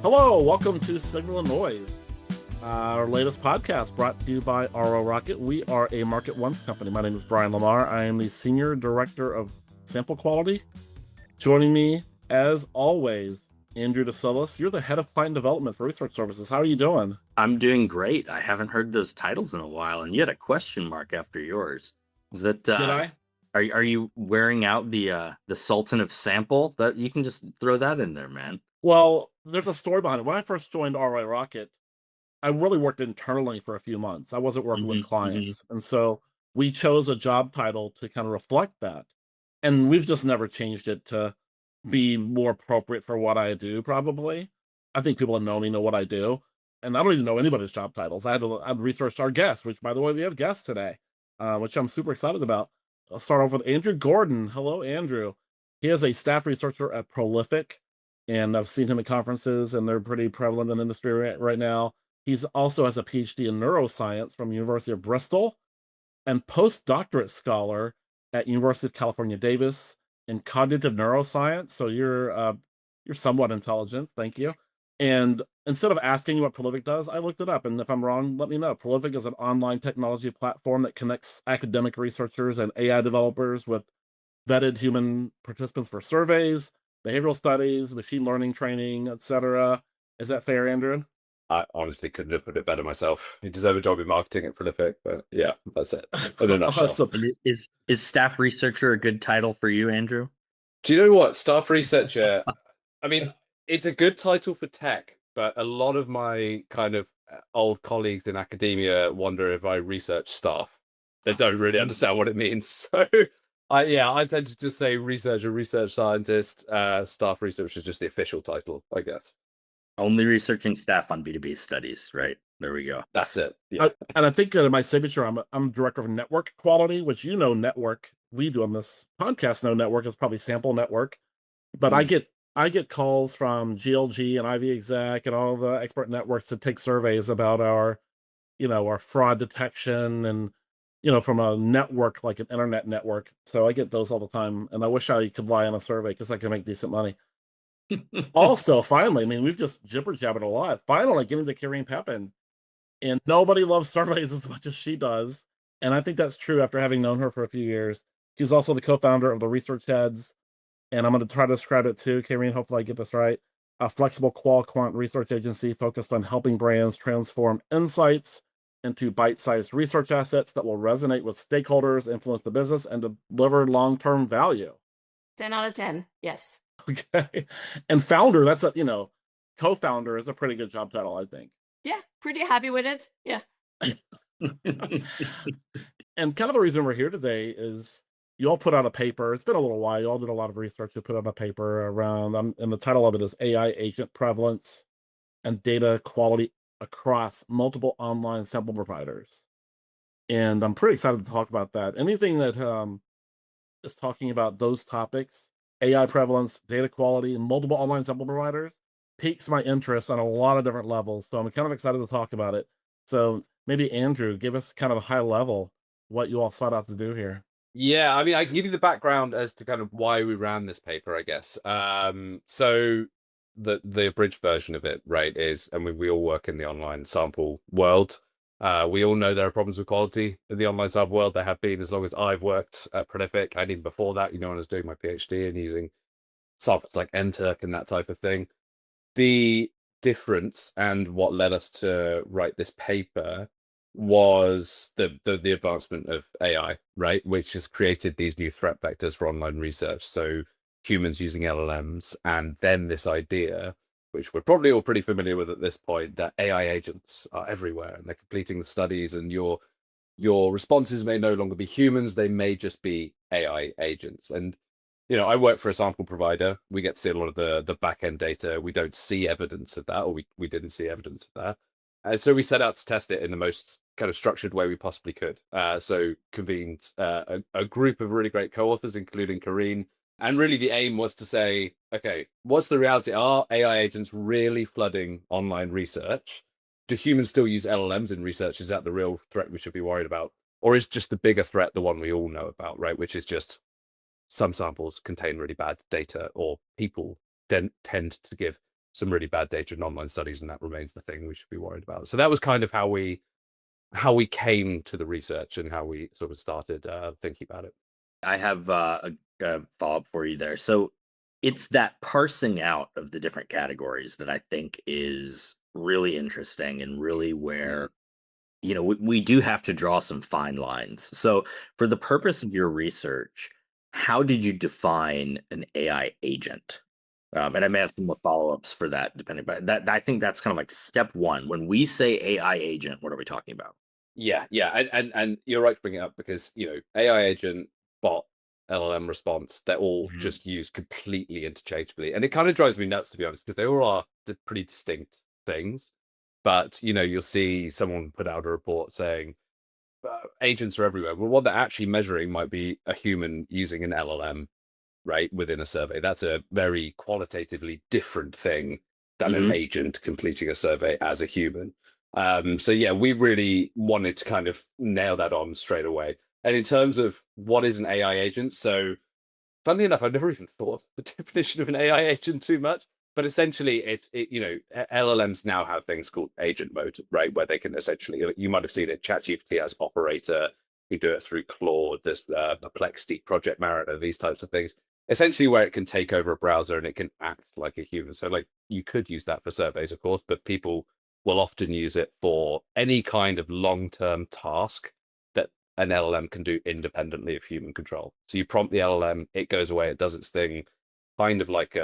Hello, welcome to Signal and Noise, our latest podcast brought to you by RO Rocket. We are a Market Once company. My name is Brian Lamar. I am the Senior Director of Sample Quality. Joining me, as always, Andrew DeSillis. You're the Head of Client Development for Research Services. How are you doing? I'm doing great. I haven't heard those titles in a while, and you had a question mark after yours. Is that Did I? Are you wearing out the Sultan of Sample? That you can just throw that in there, man. Well, there's a story behind it. When I first joined RO Rocket, I really worked internally for a few months. I wasn't working with clients. And so we chose a job title to kind of reflect that. And we've just never changed it to be more appropriate for what I do, probably. I think people that know me know what I do. And I don't even know anybody's job titles. I'd researched our guests, which, by the way, we have guests today, which I'm super excited about. I'll start off with Andrew Gordon. Hello, Andrew. He is a staff researcher at Prolific, and I've seen him at conferences, and they're pretty prevalent in the industry right now. He's also has a PhD in neuroscience from University of Bristol and postdoctorate scholar at University of California, Davis in cognitive neuroscience. So you're somewhat intelligent. Thank you. And instead of asking you what Prolific does, I looked it up. And if I'm wrong, let me know. Prolific is an online technology platform that connects academic researchers and AI developers with vetted human participants for surveys, behavioral studies, machine learning training, etc. Is that fair, Andrew? I honestly couldn't have put it better myself. You deserve a job in marketing at Prolific, but yeah, that's it. In a nutshell. Awesome. And is staff researcher a good title for you, Andrew? Do you know what? Staff researcher, I mean, it's a good title for tech, but a lot of my kind of old colleagues in academia wonder if I research staff. They don't really understand what it means. So I tend to just say researcher, research scientist. Staff research is just the official title, I guess. Only researching staff on B2B studies, right? There we go. That's it. Yeah. And I think in my signature, I'm director of network quality, which network. We do on this podcast know network is probably sample network, but I get calls from GLG and IV Exec and all the expert networks to take surveys about our fraud detection and from a network like an internet network. So I get those all the time, and I wish I could lie on a survey because I can make decent money. Also, finally, I mean, we've just jibber jabbered a lot. Finally, getting to Karine Pepin, and nobody loves surveys as much as she does. And I think that's true after having known her for a few years. She's also the co-founder of the Research Heads, and I'm going to try to describe it too, Karine. Hopefully, I get this right. A flexible quant research agency focused on helping brands transform insights into bite-sized research assets that will resonate with stakeholders, influence the business, and deliver long-term value. 10 out of 10. Yes. Okay. And founder, that's co-founder is a pretty good job title, I think. Yeah, pretty happy with it. Yeah. And kind of the reason we're here today is you all put out a paper. It's been a little while. You all did a lot of research to put out a paper around, and the title of it is AI Agent Prevalence and Data Quality Across Multiple Online Sample Providers. And I'm pretty excited to talk about that. Anything that is talking about those topics, AI prevalence, data quality, and multiple online sample providers, piques my interest on a lot of different levels. So I'm kind of excited to talk about it. So maybe Andrew, give us kind of a high level what you all sought out to do here. Yeah, I mean, I can give you the background as to kind of why we ran this paper, I guess. So the abridged version of it, right, is, I mean, we all work in the online sample world. We all know there are problems with quality in the online sample world. There have been as long as I've worked at Prolific, and even before that, when I was doing my PhD and using samples like MTurk and that type of thing. The difference and what led us to write this paper was the advancement of AI, right, which has created these new threat vectors for online research. So humans using LLMs, and then this idea, which we're probably all pretty familiar with at this point, that AI agents are everywhere and they're completing the studies, and your responses may no longer be humans, they may just be AI agents. And I work for a sample provider. We get to see a lot of the back end data. We don't see evidence of that, or we didn't see evidence of that. And so we set out to test it in the most kind of structured way we possibly could. So convened a group of really great co-authors, including Karine. And really the aim was to say, okay, what's the reality? Are AI agents really flooding online research? Do humans still use LLMs in research? Is that the real threat we should be worried about? Or is just the bigger threat the one we all know about, right? Which is just some samples contain really bad data, or people tend to give some really bad data in online studies, and that remains the thing we should be worried about. So that was kind of how we came to the research and how we sort of started thinking about it. I have a follow-up for you there. So it's that parsing out of the different categories that I think is really interesting and really where, we do have to draw some fine lines. So for the purpose of your research, how did you define an AI agent? And I may have some more follow-ups for that, depending. But I think that's kind of like step one. When we say AI agent, what are we talking about? Yeah, and you're right to bring it up because AI agent, bot, LLM response, they're all just used completely interchangeably, and it kind of drives me nuts, to be honest, because they all are pretty distinct things. But you'll see someone put out a report saying agents are everywhere. Well, what they're actually measuring might be a human using an LLM, right, within a survey. That's a very qualitatively different thing than an agent completing a survey as a human. So yeah, we really wanted to kind of nail that on straight away. And in terms of what is an AI agent, so funnily enough, I've never even thought of the definition of an AI agent too much. But essentially, LLMs now have things called agent mode, right, where they can essentially, you might have seen it, ChatGPT has operator, you do it through Claude, there's Perplexity, Project Mariner, these types of things. Essentially, where it can take over a browser and it can act like a human. So, like, you could use that for surveys, of course, but people will often use it for any kind of long-term task that an LLM can do independently of human control. So you prompt the LLM, it goes away, it does its thing, kind of like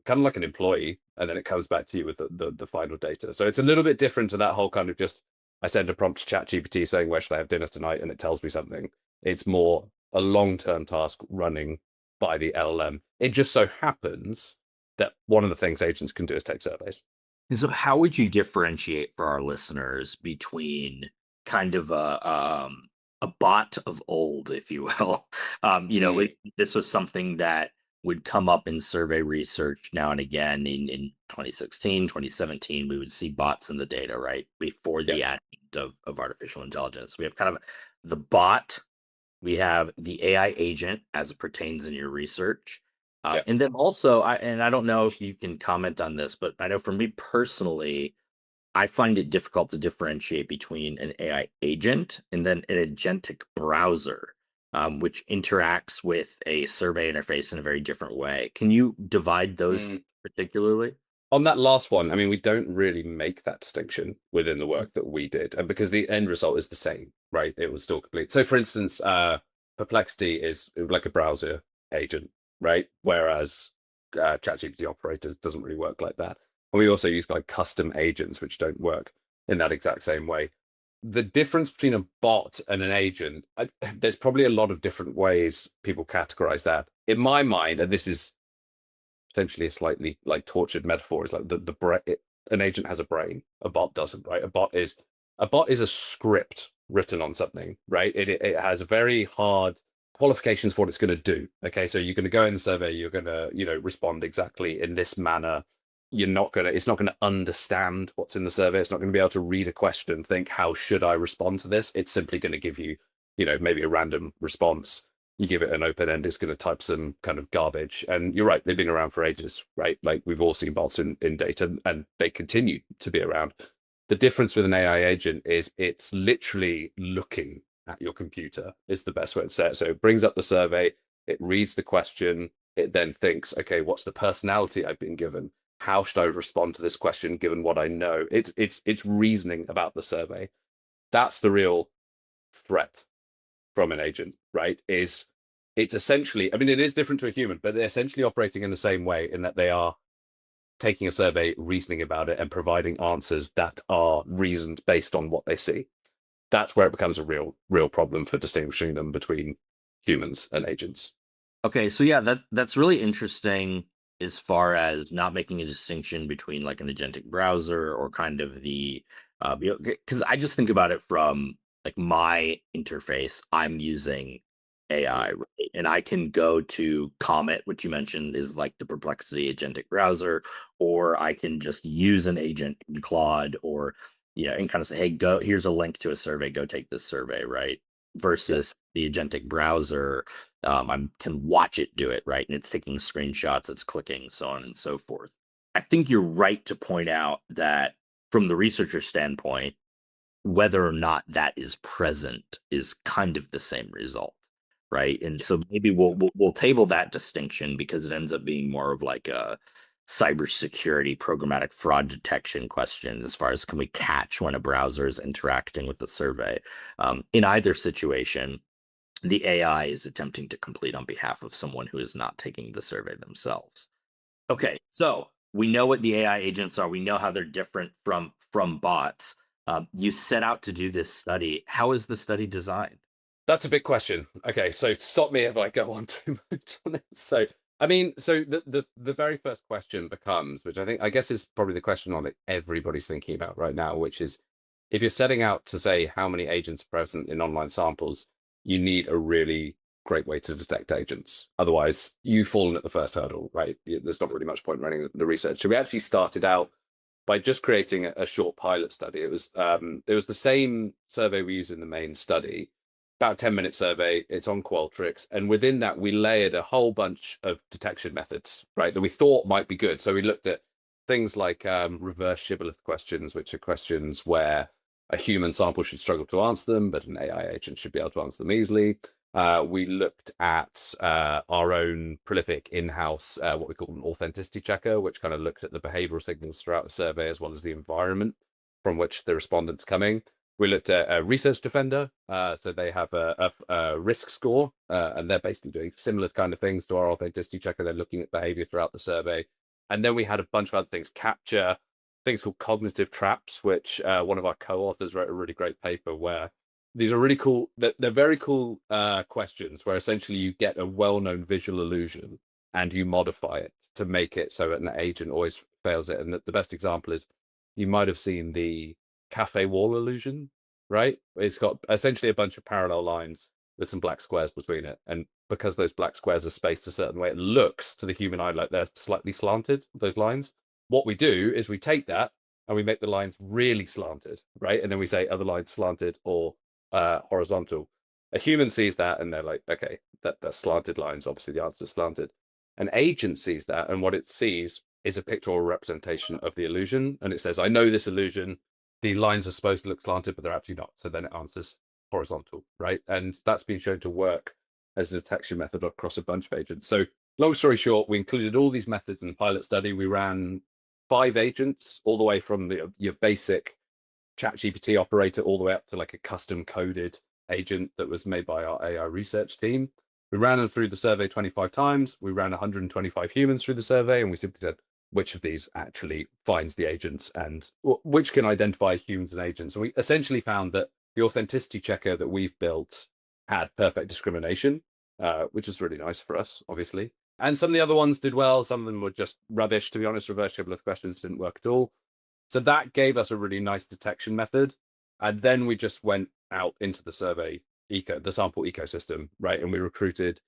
kind of like an employee, and then it comes back to you with the final data. So it's a little bit different to that whole kind of just, I send a prompt to ChatGPT saying, where should I have dinner tonight? And it tells me something. It's more a long-term task running by the LLM. It just so happens that one of the things agents can do is take surveys. And so how would you differentiate for our listeners between kind of a bot of old, if you will? This was something that would come up in survey research now and again. In 2016, 2017, we would see bots in the data, right? Before the advent of artificial intelligence. We have kind of the bot, we have the AI agent as it pertains in your research. And then also, I don't know if you can comment on this, but I know for me personally, I find it difficult to differentiate between an AI agent and then an agentic browser, which interacts with a survey interface in a very different way. Can you divide those particularly? On that last one, I mean, we don't really make that distinction within the work that we did, and because the end result is the same, right? It was still complete. So, for instance, Perplexity is like a browser agent, right? Whereas ChatGPT operators doesn't really work like that. And we also use like custom agents, which don't work in that exact same way. The difference between a bot and an agent, there's probably a lot of different ways people categorize that. In my mind, and this is potentially a slightly like tortured metaphor, is like an agent has a brain, a bot doesn't, right? A bot is a script written on something, right? It has a very hard qualifications for what it's going to do. Okay, so you're going to go in the survey, you're going to respond exactly in this manner. It's not going to understand what's in the survey. It's not going to be able to read a question and think, how should I respond to this? It's simply going to give you maybe a random response. You give it an open end, it's going to type some kind of garbage. And you're right, they've been around for ages, right? Like we've all seen bots in data, and they continue to be around. The difference with an AI agent is it's literally looking at your computer, is the best way to say it. So it brings up the survey, it reads the question, it then thinks, okay, what's the personality I've been given? How should I respond to this question given what I know? It's reasoning about the survey. That's the real threat from an agent, right? It's essentially, I mean, it is different to a human, but they're essentially operating in the same way in that they are taking a survey, reasoning about it, and providing answers that are reasoned based on what they see. That's where it becomes a real problem for distinguishing them between humans and agents. Okay, so yeah, that's really interesting as far as not making a distinction between like an agentic browser or kind of the because I just think about it from like my interface. I'm using AI, right? And I can go to Comet, which you mentioned is like the Perplexity agentic browser, or I can just use an agent in Claude, or and kind of say, hey, go, here's a link to a survey, go take this survey, right? Versus the agentic browser, I can watch it do it, right? And it's taking screenshots, it's clicking, so on and so forth. I think you're right to point out that from the researcher standpoint, whether or not that is present is kind of the same result, right? And so maybe we'll table that distinction because it ends up being more of like a cybersecurity programmatic fraud detection question as far as can we catch when a browser is interacting with the survey. In either situation, the AI is attempting to complete on behalf of someone who is not taking the survey themselves. Okay, so we know what the AI agents are. We know how they're different from bots. You set out to do this study. How is the study designed? That's a big question. Okay, so stop me if I go on too much on it. So, I mean, so the very first question becomes, which I guess is probably the question on that everybody's thinking about right now, which is if you're setting out to say how many agents are present in online samples, you need a really great way to detect agents. Otherwise, you've fallen at the first hurdle, right? There's not really much point running the research. So we actually started out by just creating a short pilot study. It was the same survey we use in the main study, about a 10-minute survey. It's on Qualtrics, and within that we layered a whole bunch of detection methods, right, that we thought might be good. So we looked at things like reverse shibboleth questions, which are questions where a human sample should struggle to answer them, but an AI agent should be able to answer them easily. We looked at our own prolific in-house, what we call an authenticity checker, which kind of looks at the behavioral signals throughout the survey, as well as the environment from which the respondent's coming. We looked at a research defender. So they have a risk score, and they're basically doing similar kind of things to our authenticity checker. They're looking at behavior throughout the survey. And then we had a bunch of other things, capture, things called cognitive traps, which one of our co-authors wrote a really great paper where these are really cool. They're very cool questions where essentially you get a well-known visual illusion and you modify it to make it so an agent always fails it. And the best example is you might have seen the cafe wall illusion, right? It's got essentially a bunch of parallel lines with some black squares between it. And because those black squares are spaced a certain way, it looks to the human eye like they're slightly slanted, those lines. What we do is we take that and we make the lines really slanted, right? And then we say, are the lines slanted or horizontal? A human sees that and they're like, okay, that's slanted lines. Obviously the answer is slanted. An agent sees that, and what it sees is a pictorial representation of the illusion. And it says, I know this illusion. The lines are supposed to look slanted, but they're actually not. So then it answers horizontal, right? And that's been shown to work as a detection method across a bunch of agents. So long story short, we included all these methods in the pilot study. We ran 5 agents, all the way from your basic ChatGPT operator all the way up to like a custom coded agent that was made by our AI research team. We ran them through the survey 25 times. We ran 125 humans through the survey, and we simply said, which of these actually finds the agents and which can identify humans and agents. And we essentially found that the authenticity checker that we've built had perfect discrimination, which is really nice for us, obviously. And some of the other ones did well. Some of them were just rubbish, to be honest. Reverse shibboleth questions didn't work at all. So that gave us a really nice detection method. And then we just went out into the survey the sample ecosystem, right? And we recruited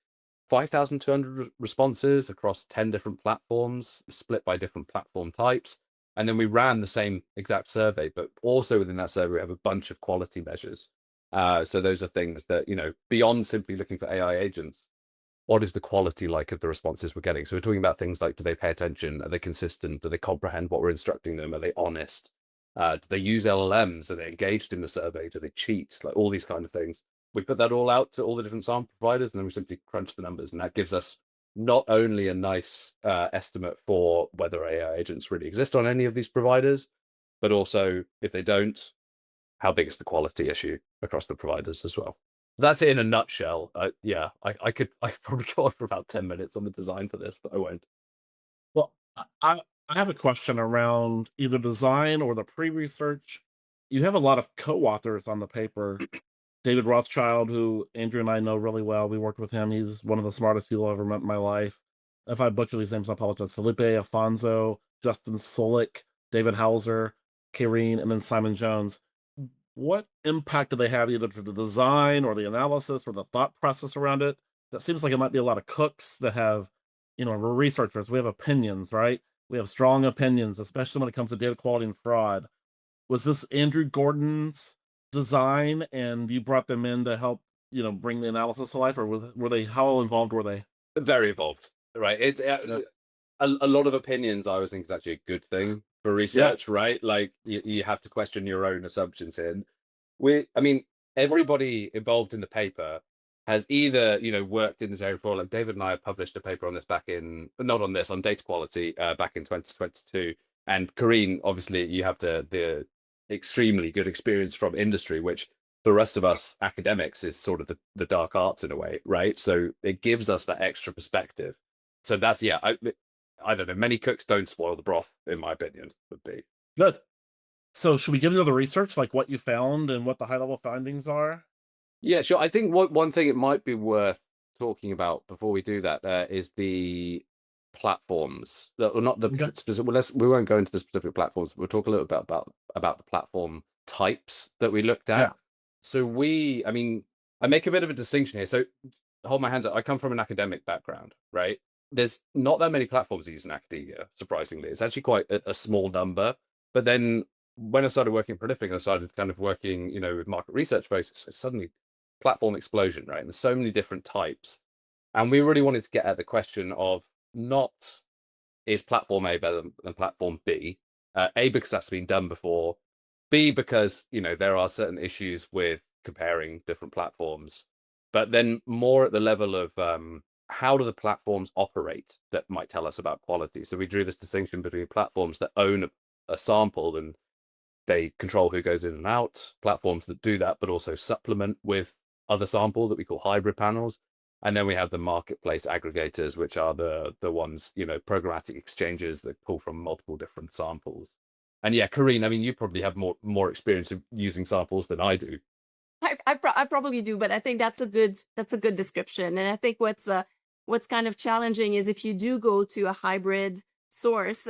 5,200 responses across 10 different platforms, split by different platform types. And then we ran the same exact survey, but also within that survey, we have a bunch of quality measures. So those are things that, beyond simply looking for AI agents, what is the quality like of the responses we're getting? So we're talking about things like, do they pay attention? Are they consistent? Do they comprehend what we're instructing them? Are they honest? Do they use LLMs? Are they engaged in the survey? Do they cheat? Like all these kind of things. We put that all out to all the different sample providers, and then we simply crunch the numbers. And that gives us not only a nice estimate for whether AI agents really exist on any of these providers, but also if they don't, how big is the quality issue across the providers as well. That's it in a nutshell. I could probably go on for about 10 minutes on the design for this, but I won't. Well, I have a question around either design or the pre-research. You have a lot of co-authors on the paper. David Rothschild, who Andrew and I know really well. We worked with him. He's one of the smartest people I've ever met in my life. If I butcher these names, I apologize. Felipe Afonso, Justin Solik, David Hauser, Karine, and then Simon Jones. What impact do they have either to the design or the analysis or the thought process around it? That seems like it might be a lot of cooks that have, we're researchers. We have opinions, right? We have strong opinions, especially when it comes to data quality and fraud. Was this Andrew Gordon's design and you brought them in to help, bring the analysis to life, or were they, how involved were they? Very involved, right? a lot of opinions, I always think is actually a good thing for research, right? Like you have to question your own assumptions here. I mean, everybody involved in the paper has either, worked in this area before. Like David and I have published a paper on this on data quality back in 2022. And Karine, obviously, you have the extremely good experience from industry, which the rest of us academics is sort of the dark arts in a way, right? So it gives us that extra perspective. So that's, yeah, I don't know. Many cooks don't spoil the broth, in my opinion, would be. Good. So should we get into the research, like what you found and what the high-level findings are? Yeah, sure. I think one thing it might be worth talking about before we do that is the platforms. Not the Okay. specific. Well, we won't go into the specific platforms. We'll talk a little bit about the platform types that we looked at. Yeah. So I mean, I make a bit of a distinction here. So hold my hands up. I come from an academic background, right? There's not that many platforms used in academia, surprisingly. It's actually quite a small number. But then when I started working at Prolific, I started kind of working, with market research folks, suddenly platform explosion, right? And there's so many different types. And we really wanted to get at the question of not is platform A better than platform B? A, because that's been done before. B, because, there are certain issues with comparing different platforms. But then more at the level of how do the platforms operate that might tell us about quality? So we drew this distinction between platforms that own a sample and they control who goes in and out, platforms that do that, but also supplement with other sample that we call hybrid panels. And then we have the marketplace aggregators, which are the ones, programmatic exchanges that pull from multiple different samples. And yeah, Karine, I mean, you probably have more experience of using samples than I do. I probably do, but I think that's a good description. And I think what's kind of challenging is if you do go to a hybrid source,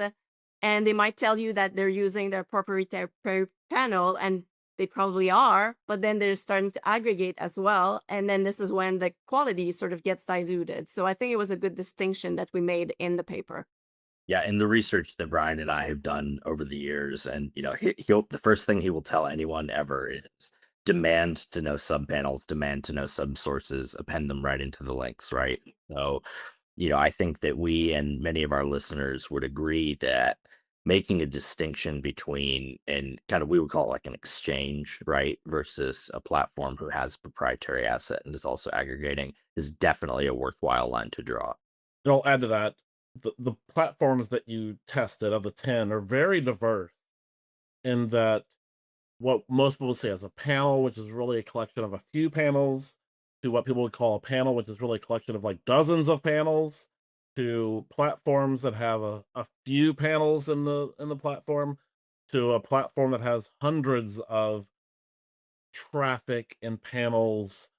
and they might tell you that they're using their proprietary panel, and they probably are, but then they're starting to aggregate as well. And then this is when the quality sort of gets diluted. So I think it was a good distinction that we made in the paper. Yeah, in the research that Brian and I have done over the years, and he'll the first thing he will tell anyone ever is demand to know subpanels, demand to know subsources, append them right into the links, right? So, I think that we and many of our listeners would agree that making a distinction between, and kind of we would call it like an exchange, right, versus a platform who has a proprietary asset and is also aggregating is definitely a worthwhile line to draw. And I'll add to that, the platforms that you tested of the 10 are very diverse in that what most people say is a panel, which is really a collection of a few panels, to what people would call a panel, which is really a collection of like dozens of panels, to platforms that have a few panels in the platform, to a platform that has hundreds of traffic and panels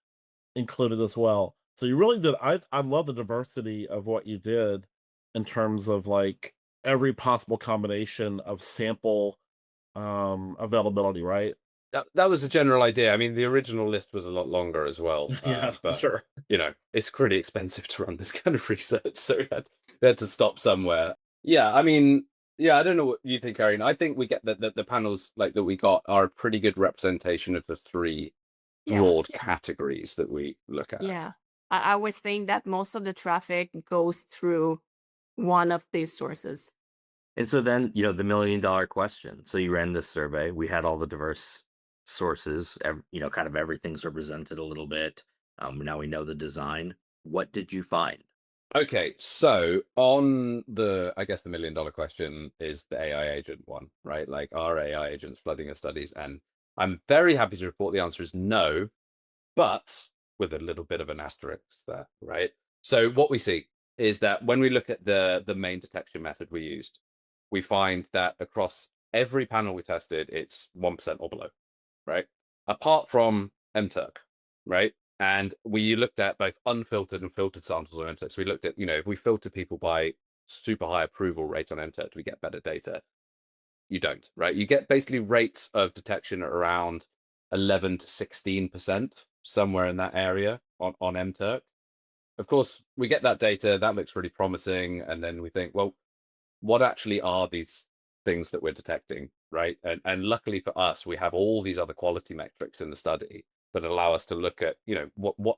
included as well. So you really did. I love the diversity of what you did in terms of like every possible combination of sample availability, right? That was the general idea. I mean, the original list was a lot longer as well. Yeah, but sure. it's pretty expensive to run this kind of research, so we had to stop somewhere. Yeah, I mean, yeah, I don't know what you think, Karine. I think we get the panels like that we got are a pretty good representation of the three broad categories that we look at. Yeah, I would think that most of the traffic goes through one of these sources. And so then, the $1 million question. So you ran this survey. We had all the diverse sources, kind of everything's represented a little bit. Now we know the design. What did you find? Okay, so on I guess the $1 million question is the AI agent one, right? Like, are AI agents flooding our studies? And I'm very happy to report the answer is no, but with a little bit of an asterisk there, right? So what we see is that when we look at the main detection method we used, we find that across every panel we tested, it's 1% or below, right? Apart from MTurk, right? And we looked at both unfiltered and filtered samples on MTurk. So we looked at, if we filter people by super high approval rate on MTurk, do we get better data? You don't, right? You get basically rates of detection at around 11 to 16%, somewhere in that area on MTurk. Of course, we get that data, that looks really promising. And then we think, well, what actually are these things that we're detecting, right? And luckily for us, we have all these other quality metrics in the study that allow us to look at, what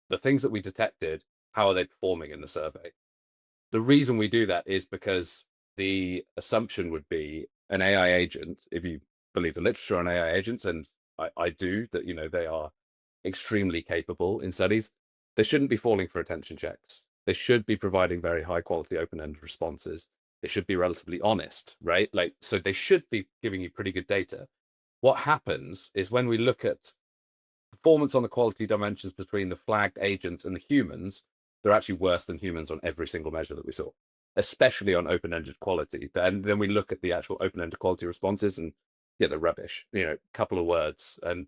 the things that we detected, how are they performing in the survey? the reason we do that is because the assumption would be an AI agent, if you believe the literature on AI agents, and I do, that they are extremely capable in studies, they shouldn't be falling for attention checks. They should be providing very high quality open-ended responses. They should be relatively honest, right? So they should be giving you pretty good data. What happens is when we look at performance on the quality dimensions between the flagged agents and the humans, they're actually worse than humans on every single measure that we saw, especially on open-ended quality. And then we look at the actual open-ended quality responses, and they're rubbish. Couple of words, and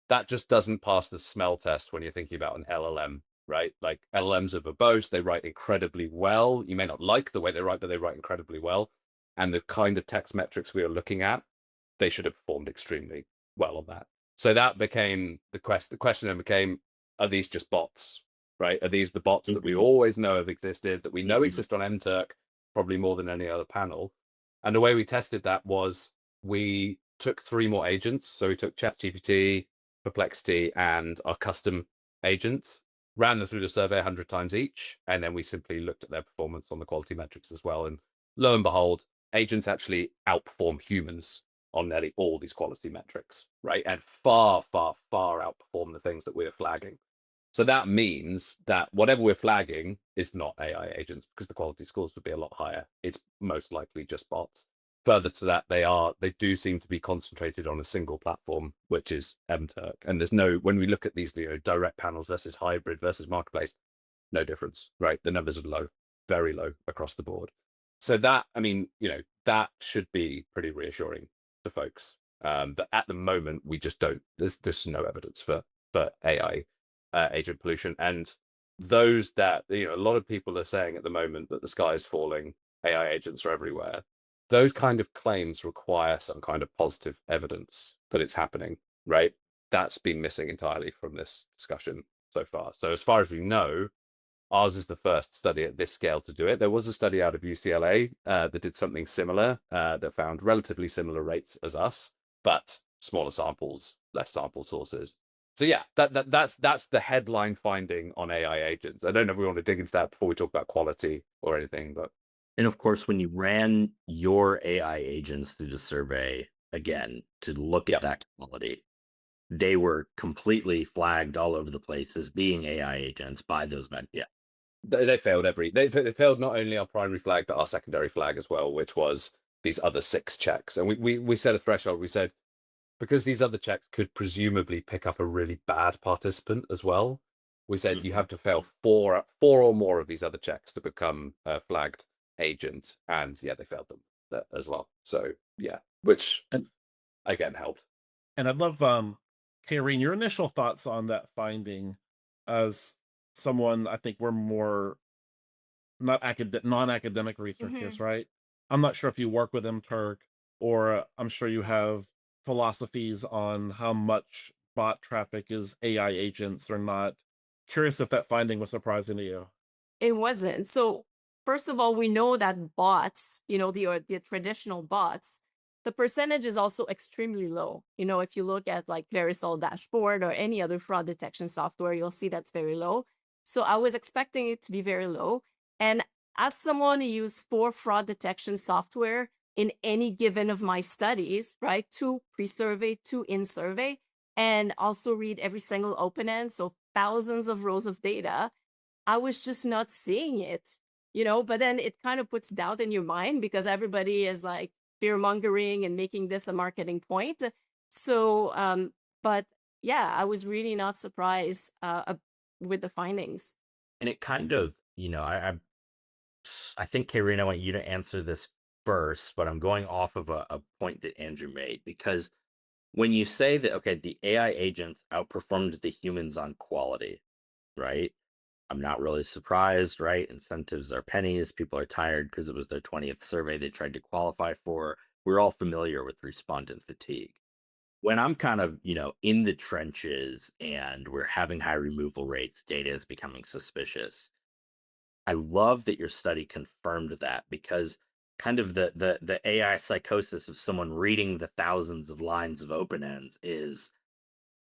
that just doesn't pass the smell test when you're thinking about an LLM, right? Like, LLMs are verbose, they write incredibly well. You may not like the way they write, but they write incredibly well. And the kind of text metrics we are looking at, they should have performed extremely well on that. So that became the question. The question then became, are these just bots, right? Are these the bots that we always know have existed, that we know exist on MTurk, probably more than any other panel? And the way we tested that was we took 3 more agents. So we took ChatGPT, Perplexity, and our custom agents, ran them through the survey 100 times each, and then we simply looked at their performance on the quality metrics as well. And lo and behold, agents actually outperform humans on nearly all these quality metrics, right? And far, far, far outperform the things that we're flagging. So that means that whatever we're flagging is not AI agents, because the quality scores would be a lot higher. It's most likely just bots. Further to that, they do seem to be concentrated on a single platform, which is MTurk. And when we look at these direct panels versus hybrid versus marketplace, no difference, right? The numbers are low, very low across the board. So that, that should be pretty reassuring to folks. But at the moment, we just don't. There's no evidence for AI agent pollution, and those that a lot of people are saying at the moment that the sky is falling, AI agents are everywhere. Those kind of claims require some kind of positive evidence that it's happening, right? That's been missing entirely from this discussion so far. So as far as we know, ours is the first study at this scale to do it. There was a study out of UCLA that did something similar, that found relatively similar rates as us, but smaller samples, less sample sources. So yeah, that's the headline finding on AI agents. I don't know if we want to dig into that before we talk about quality or anything, but. And of course, when you ran your AI agents through the survey again to look at that quality, they were completely flagged all over the place as being AI agents by those men. Yeah. They failed they failed not only our primary flag, but our secondary flag as well, which was these other 6 checks. And we set a threshold. We said, because these other checks could presumably pick up a really bad participant as well, we said you have to fail 4 or more of these other checks to become a flagged agent. And yeah, they failed them as well. So yeah, which again helped. And I'd love, Karine, your initial thoughts on that finding, as someone, I think we're more non-academic researchers, right? I'm not sure if you work with MTurk, or I'm sure you have philosophies on how much bot traffic is AI agents or not. Curious if that finding was surprising to you. It wasn't. So first of all, we know that bots, the traditional bots, the percentage is also extremely low. If you look at like Verisol dashboard or any other fraud detection software, you'll see that's very low. So I was expecting it to be very low. And as someone who used 4 fraud detection software in any given of my studies, right, 2 pre-survey, 2 in-survey, and also read every single open end, so thousands of rows of data, I was just not seeing it, but then it kind of puts doubt in your mind because everybody is like fear-mongering and making this a marketing point. So, but yeah, I was really not surprised with the findings. And it kind of, I think, Karine, I want you to answer this first, but I'm going off of a point that Andrew made, because when you say that, okay, the AI agents outperformed the humans on quality, right? I'm not really surprised, right? Incentives are pennies. People are tired because it was their 20th survey they tried to qualify for. We're all familiar with respondent fatigue. When I'm kind of, in the trenches and we're having high removal rates, data is becoming suspicious. I love that your study confirmed that, because kind of the AI psychosis of someone reading the thousands of lines of open ends is,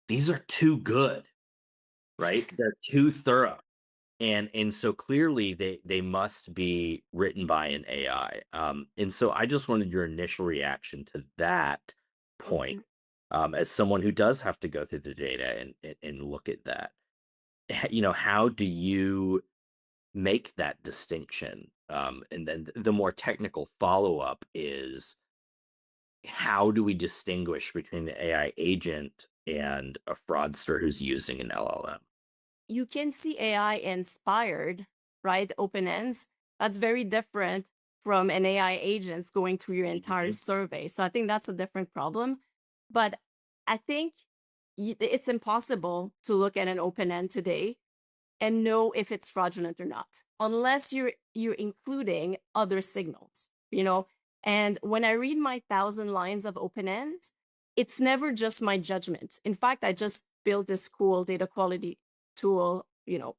these are too good, right? They're too thorough. And so clearly they must be written by an AI. And so I just wanted your initial reaction to that point, Mhm. as someone who does have to go through the data and look at that. How do you make that distinction? And then the more technical follow up is, how do we distinguish between the AI agent and a fraudster who's using an LLM? You can see AI inspired, right? Open ends. That's very different from an AI agents going through your entire survey. So I think that's a different problem. But I think it's impossible to look at an open end today and know if it's fraudulent or not, unless you're including other signals, you know. And when I read my 1,000 lines of open ends, it's never just my judgment. In fact, I just built this cool data quality tool.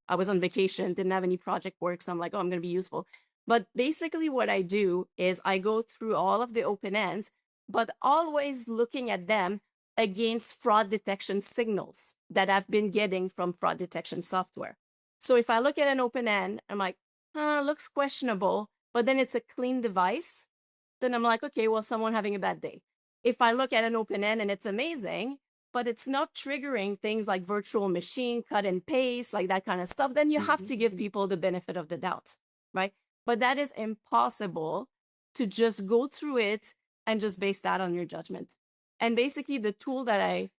I was on vacation, didn't have any project work, so I'm like, oh, I'm going to be useful. But basically what I do is I go through all of the open ends, but always looking at them against fraud detection signals that I've been getting from fraud detection software. So if I look at an open end, I'm like, looks questionable, but then it's a clean device, then I'm like, okay, well, someone having a bad day. If I look at an open end and it's amazing, but it's not triggering things like virtual machine, cut and paste, like that kind of stuff, then you have to give people the benefit of the doubt, right? But that is impossible to just go through it and just base that on your judgment. And basically the tool that I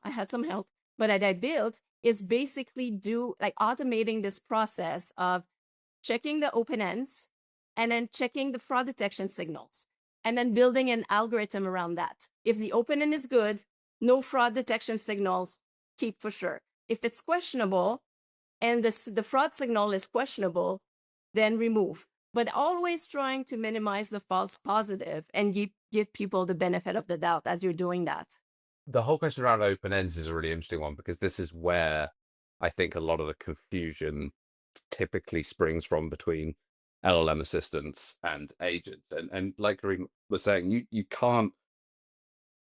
had some help, but that I built is basically automating this process of checking the open ends and then checking the fraud detection signals and then building an algorithm around that. If the open end is good, no fraud detection signals, keep for sure. If it's questionable and the fraud signal is questionable, then remove. But always trying to minimize the false positive and give people the benefit of the doubt as you're doing that. The whole question around open ends is a really interesting one, because this is where I think a lot of the confusion typically springs from between LLM assistants and agents. And like Karine was saying, you can't.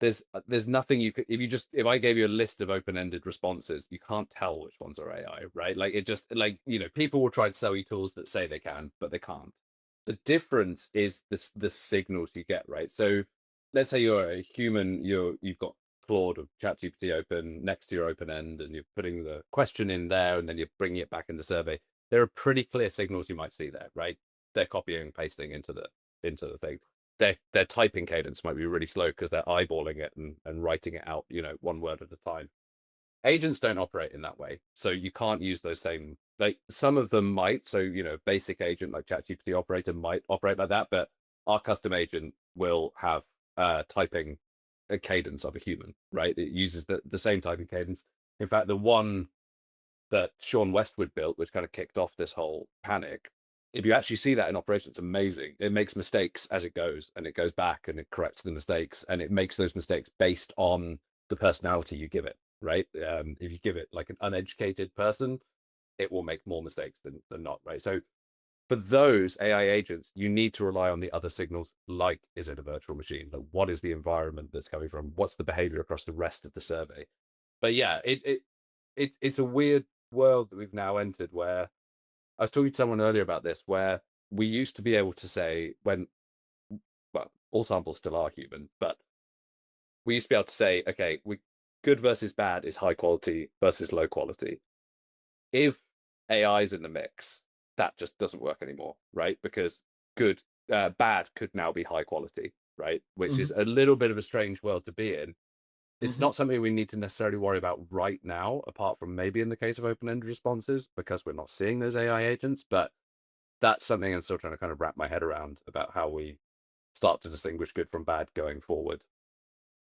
There's nothing you could, if I gave you a list of open-ended responses, you can't tell which ones are AI, right? Like, it just, like, people will try to sell you tools that say they can, but they can't. The difference is the signals you get, right? So let's say you're a human, you've got Claude or ChatGPT open next to your open end, and you're putting the question in there, and then you're bringing it back in the survey. There are pretty clear signals you might see there, right? They're copying and pasting into the thing. Their typing cadence might be really slow because they're eyeballing it and writing it out, one word at a time. Agents don't operate in that way, so you can't use those same, like, some of them might. So basic agent like ChatGPT operator might operate like that, but our custom agent will have typing a cadence of a human, right? It uses the same typing cadence. In fact, the one that Sean Westwood built, which kind of kicked off this whole panic, if you actually see that in operation, it's amazing. It makes mistakes as it goes, and it goes back and it corrects the mistakes, and it makes those mistakes based on the personality you give it, right? If you give it like an uneducated person, it will make more mistakes than not, right? So for those AI agents, you need to rely on the other signals, like, is it a virtual machine? Like, what is the environment that's coming from? What's the behavior across the rest of the survey? But yeah, it's a weird world that we've now entered, where I was talking to someone earlier about this, where we used to be able to say, well, all samples still are human, but we used to be able to say, okay, good versus bad is high quality versus low quality. If AI is in the mix, that just doesn't work anymore, right? Because bad could now be high quality, right? Which is a little bit of a strange world to be in. It's not something we need to necessarily worry about right now, apart from maybe in the case of open-ended responses, because we're not seeing those AI agents. But that's something I'm still trying to kind of wrap my head around, about how we start to distinguish good from bad going forward.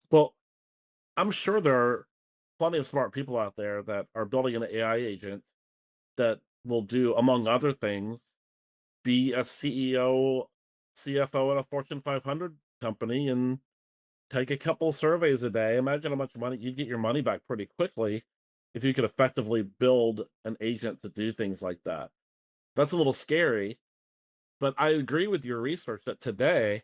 Well, I'm sure there are plenty of smart people out there that are building an AI agent that will do, among other things, be a CEO, CFO at a Fortune 500 company and take a couple surveys a day. Imagine how much money you'd get your money back pretty quickly if you could effectively build an agent to do things like that. That's a little scary, but I agree with your research that today,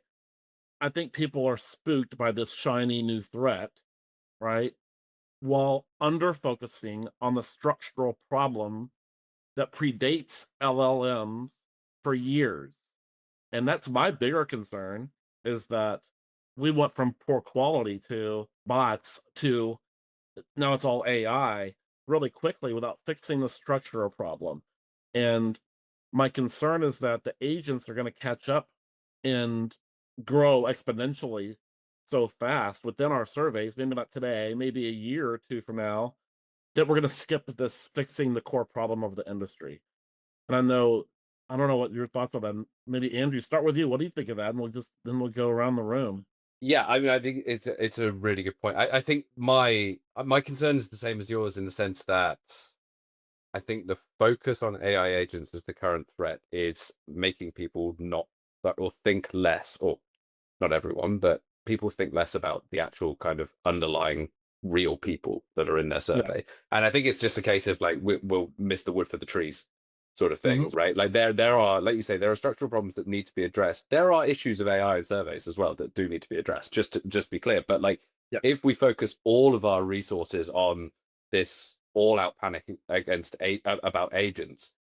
I think people are spooked by this shiny new threat, right? While under focusing on the structural problem that predates LLMs for years. And that's my bigger concern, is that we went from poor quality to bots to now it's all AI really quickly without fixing the structural problem. And my concern is that the agents are going to catch up and grow exponentially so fast within our surveys, maybe not today, maybe a year or two from now, that we're going to skip this fixing the core problem of the industry. And I don't know what your thoughts are then. Maybe Andrew, start with you. What do you think of that? And we'll go around the room. Yeah, I mean, I think it's a really good point. I think my concern is the same as yours, in the sense that I think the focus on AI agents as the current threat is making people not, or think less, or not everyone, but people think less about the actual kind of underlying real people that are in their survey. And I think it's just a case of like, we'll miss the wood for the trees sort of thing, right? Like there are, like you say, there are structural problems that need to be addressed. There are issues of AI surveys as well that do need to be addressed, just to be clear. But like, if we focus all of our resources on this all-out panic against about agents,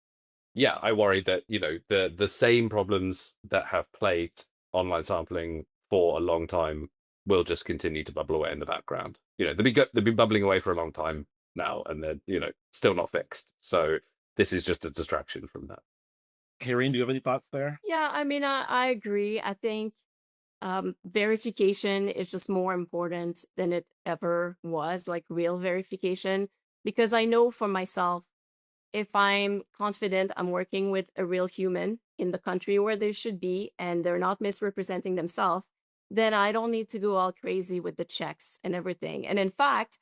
yeah, I worry that, you know, the same problems that have plagued online sampling for a long time will just continue to bubble away in the background. You know, they've been bubbling away for a long time now, and they're, you know, still not fixed. So this is just a distraction from that. Karine, do you have any thoughts there? Yeah, I mean, I agree. I think verification is just more important than it ever was, like real verification, because I know for myself, if I'm confident I'm working with a real human in the country where they should be and they're not misrepresenting themselves, then I don't need to go all crazy with the checks and everything. And in fact,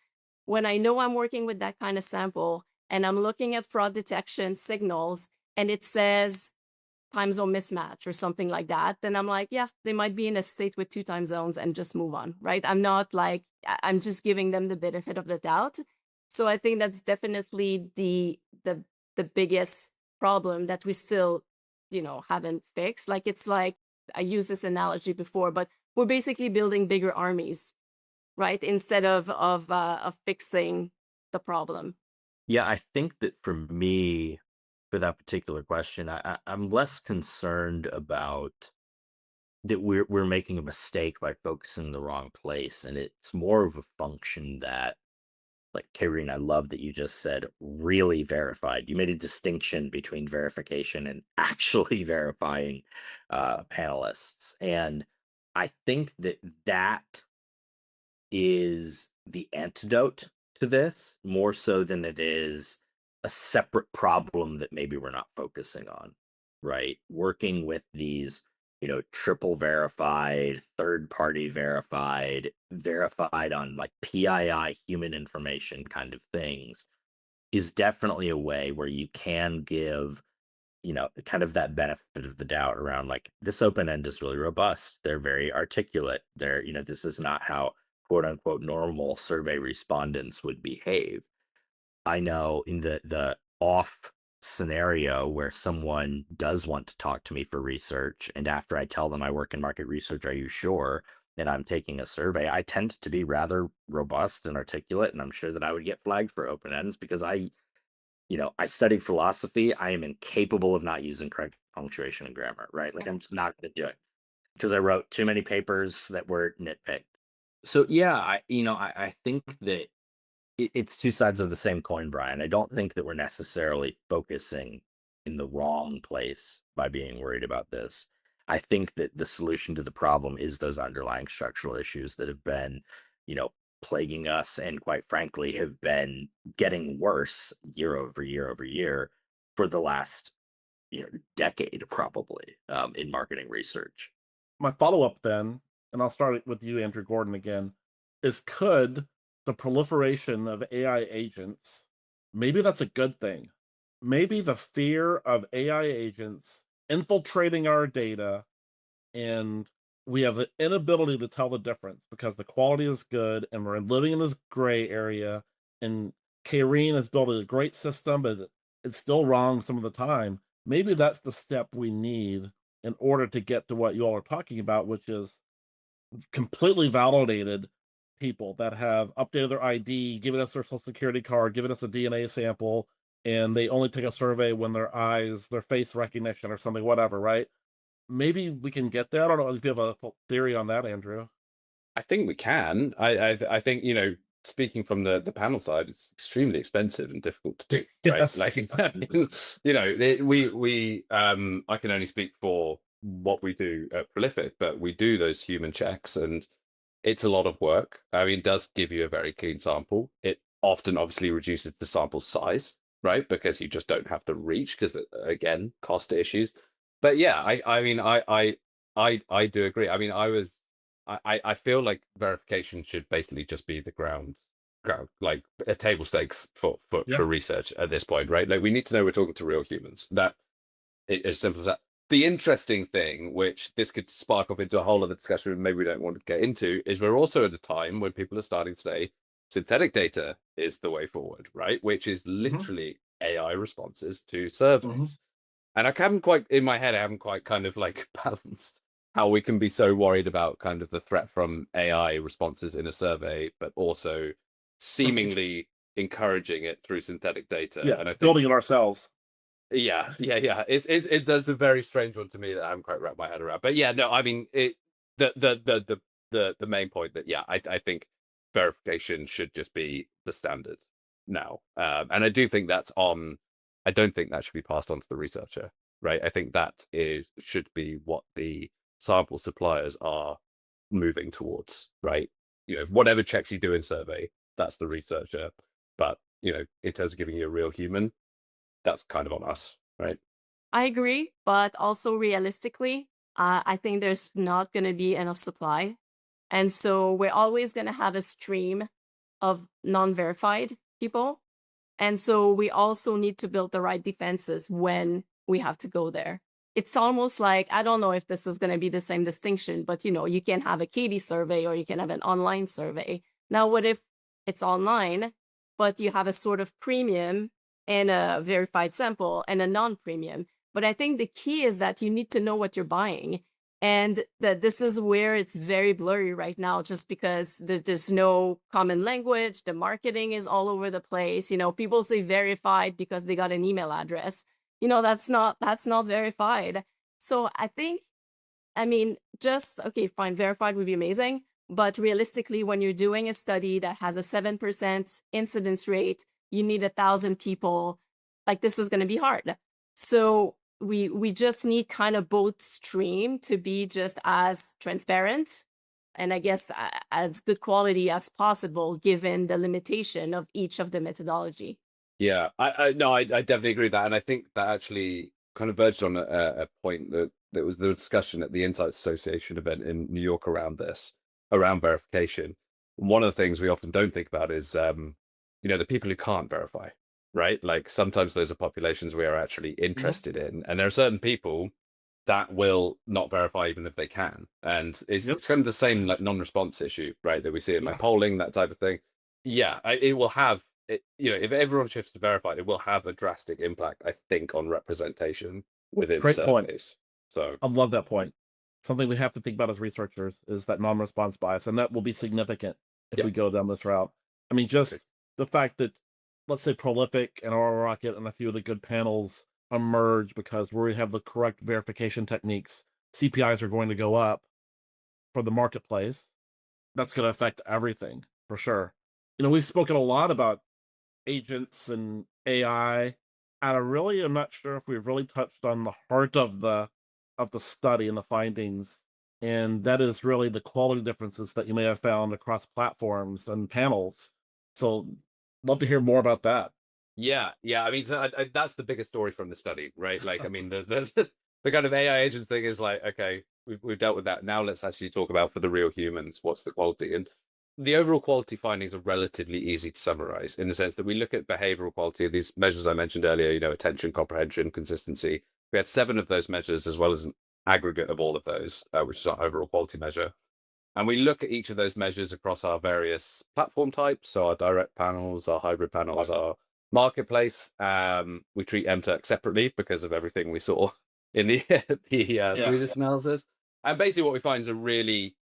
when I know I'm working with that kind of sample and I'm looking at fraud detection signals and it says time zone mismatch or something like that, then I'm like, yeah, they might be in a state with 2 time zones, and just move on, right? I'm not like, I'm just giving them the benefit of the doubt. So I think that's definitely the biggest problem that we still, you know, haven't fixed. Like, it's like, I used this analogy before, but we're basically building bigger armies, right? Instead of fixing the problem. Yeah, I think that for me, for that particular question, I'm less concerned about that we're making a mistake by focusing in the wrong place, and it's more of a function that, like Karine, I love that you just said really verified. You made a distinction between verification and actually verifying panelists, and I think that that is the antidote to this, more so than it is a separate problem that maybe we're not focusing on, right? Working with these, you know, triple verified, third party verified, verified on like PII human information kind of things is definitely a way where you can give, you know, kind of that benefit of the doubt around like, this open end is really robust. They're very articulate. They're, you know, this is not how quote unquote normal survey respondents would behave. I know in the off scenario where someone does want to talk to me for research, and after I tell them I work in market research, are you sure? And I'm taking a survey, I tend to be rather robust and articulate, and I'm sure that I would get flagged for open ends because you know, I studied philosophy. I am incapable of not using correct punctuation and grammar, right? Like, I'm just not going to do it because I wrote too many papers that were nitpicked. So yeah, I think that it's two sides of the same coin, Brian. I don't think that we're necessarily focusing in the wrong place by being worried about this. I think that the solution to the problem is those underlying structural issues that have been, you know, plaguing us, and quite frankly have been getting worse year over year over year for the last, you know, decade probably, in marketing research. My follow-up then, and I'll start it with you, Andrew Gordon, again, is could the proliferation of AI agents, maybe that's a good thing. Maybe the fear of AI agents infiltrating our data, and we have the inability to tell the difference because the quality is good and we're living in this gray area, and Karine has built a great system, but it's still wrong some of the time. Maybe that's the step we need in order to get to what you all are talking about, which is completely validated people that have updated their ID, given us their social security card, given us a DNA sample, and they only take a survey when their eyes, their face recognition or something, whatever, right? Maybe we can get there. I don't know if you have a theory on that, Andrew. I think we can. I think, speaking from the panel side, it's extremely expensive and difficult to do, right? Yes. Like, I can only speak for what we do at Prolific, but we do those human checks, and it's a lot of work. I mean, it does give you a very clean sample. It often obviously reduces the sample size, right? Because you just don't have the reach, because again, cost issues. But yeah, I do agree. I mean, I feel like verification should basically just be the ground like a table stakes for research at this point, right? Like, we need to know we're talking to real humans. That as simple as that. The interesting thing, which this could spark off into a whole other discussion maybe we don't want to get into, is we're also at a time when people are starting to say synthetic data is the way forward, right? Which is literally AI responses to surveys. And I haven't quite, in my head, I haven't quite kind of like balanced how we can be so worried about kind of the threat from AI responses in a survey, but also seemingly encouraging it through synthetic data. Yeah, and I think, building it ourselves. Yeah. That's a very strange one to me that I haven't quite wrapped my head around. But yeah, no, I mean, the main point that I think verification should just be the standard now, and I do think that's on. I don't think that should be passed on to the researcher, right? I think that should be what the sample suppliers are moving towards, right? Whatever checks you do in survey, that's the researcher. But in terms of giving you a real human, that's kind of on us, right? I agree, but also realistically, I think there's not going to be enough supply. And so we're always going to have a stream of non-verified people. And so we also need to build the right defenses when we have to go there. It's almost like, I don't know if this is going to be the same distinction, but you can have a Katie survey or you can have an online survey. Now, what if it's online, but you have a sort of premium and a verified sample and a non-premium? But I think the key is that you need to know what you're buying. And that this is where it's very blurry right now, just because there's no common language. The marketing is all over the place. People say verified because they got an email address. That's not verified. So I mean, okay, fine, verified would be amazing. But realistically, when you're doing a study that has a 7% incidence rate, you need 1,000 people. Like, this is going to be hard. So we just need kind of both stream to be just as transparent and I guess as good quality as possible, given the limitation of each of the methodology. Yeah, I definitely agree with that. And I think that actually kind of verged on a point that was the discussion at the Insights Association event in New York around verification. One of the things we often don't think about is, the people who can't verify, right? Like, sometimes those are populations we are actually interested in. And there are certain people that will not verify even if they can. And it's kind of the same like non-response issue, right? That we see in like polling, that type of thing. Yeah, it will have, if everyone shifts to verified, it will have a drastic impact, I think, on representation within Great surveys. point. So I love that point. Something we have to think about as researchers is that non-response bias, and that will be significant if we go down this route. I mean, just the fact that, let's say, Prolific and Aurora Rocket and a few of the good panels emerge because we have the correct verification techniques, CPIs are going to go up for the marketplace. That's going to affect everything for sure. We've spoken a lot about agents and AI, and I really am not sure if we've really touched on the heart of the study and the findings, and that is really the quality differences that you may have found across platforms and panels. So love to hear more about that. Yeah. I mean, so that's the biggest story from the study, right? Like, I mean, the kind of AI agents thing is like, okay, we've dealt with that. Now let's actually talk about, for the real humans, what's the quality. And the overall quality findings are relatively easy to summarize, in the sense that we look at behavioral quality, these measures I mentioned earlier, attention, comprehension, consistency. We had 7 of those measures, as well as an aggregate of all of those, which is our overall quality measure. And we look at each of those measures across our various platform types, so our direct panels, our hybrid panels, our marketplace. We treat MTurk separately because of everything we saw in the through this analysis. And basically what we find is a really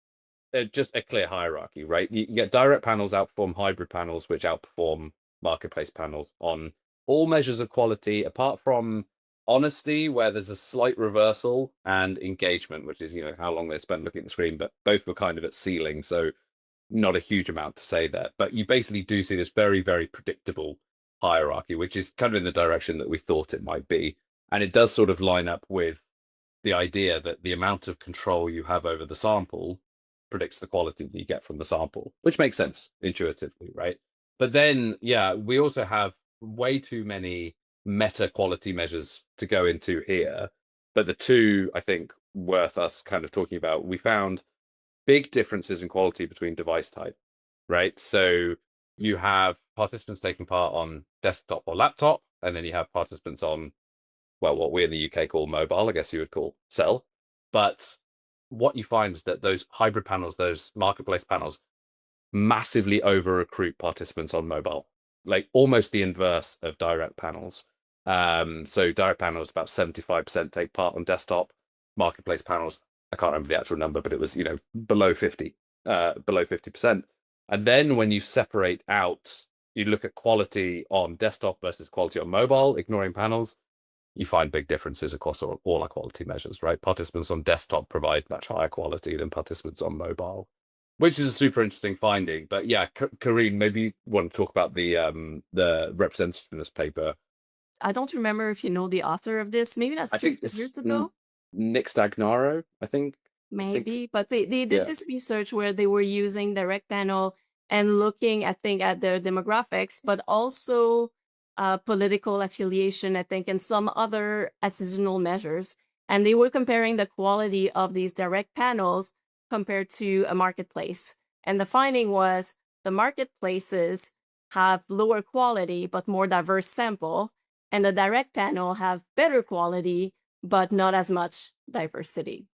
just a clear hierarchy, right? You get direct panels outperform hybrid panels, which outperform marketplace panels on all measures of quality, apart from honesty, where there's a slight reversal, and engagement, which is, how long they spend looking at the screen, but both were kind of at ceiling, so not a huge amount to say there. But you basically do see this very, very predictable hierarchy, which is kind of in the direction that we thought it might be. And it does sort of line up with the idea that the amount of control you have over the sample predicts the quality that you get from the sample, which makes sense intuitively, right? But then, yeah, we also have way too many meta quality measures to go into here. But the two, I think, worth us kind of talking about, we found big differences in quality between device type, right? So you have participants taking part on desktop or laptop, and then you have participants on, well, what we in the UK call mobile, I guess you would call cell. But what you find is that those hybrid panels, those marketplace panels, massively over recruit participants on mobile, like almost the inverse of direct panels. So direct panels, about 75% take part on desktop. Marketplace panels, I can't remember the actual number, but it was, below 50%. And then when you separate out, you look at quality on desktop versus quality on mobile, ignoring panels, you find big differences across all our quality measures, right? Participants on desktop provide much higher quality than participants on mobile, which is a super interesting finding. But yeah, Karine, maybe you want to talk about the representativeness paper. I don't remember if you know the author of this. Maybe that's I think 2 it's years ago. Nick Stagnaro, I think. Maybe, but they did this research where they were using direct panel and looking, I think, at their demographics, but also political affiliation, I think, and some other attitudinal measures. And they were comparing the quality of these direct panels compared to a marketplace. And the finding was the marketplaces have lower quality, but more diverse sample, and the direct panel have better quality, but not as much diversity.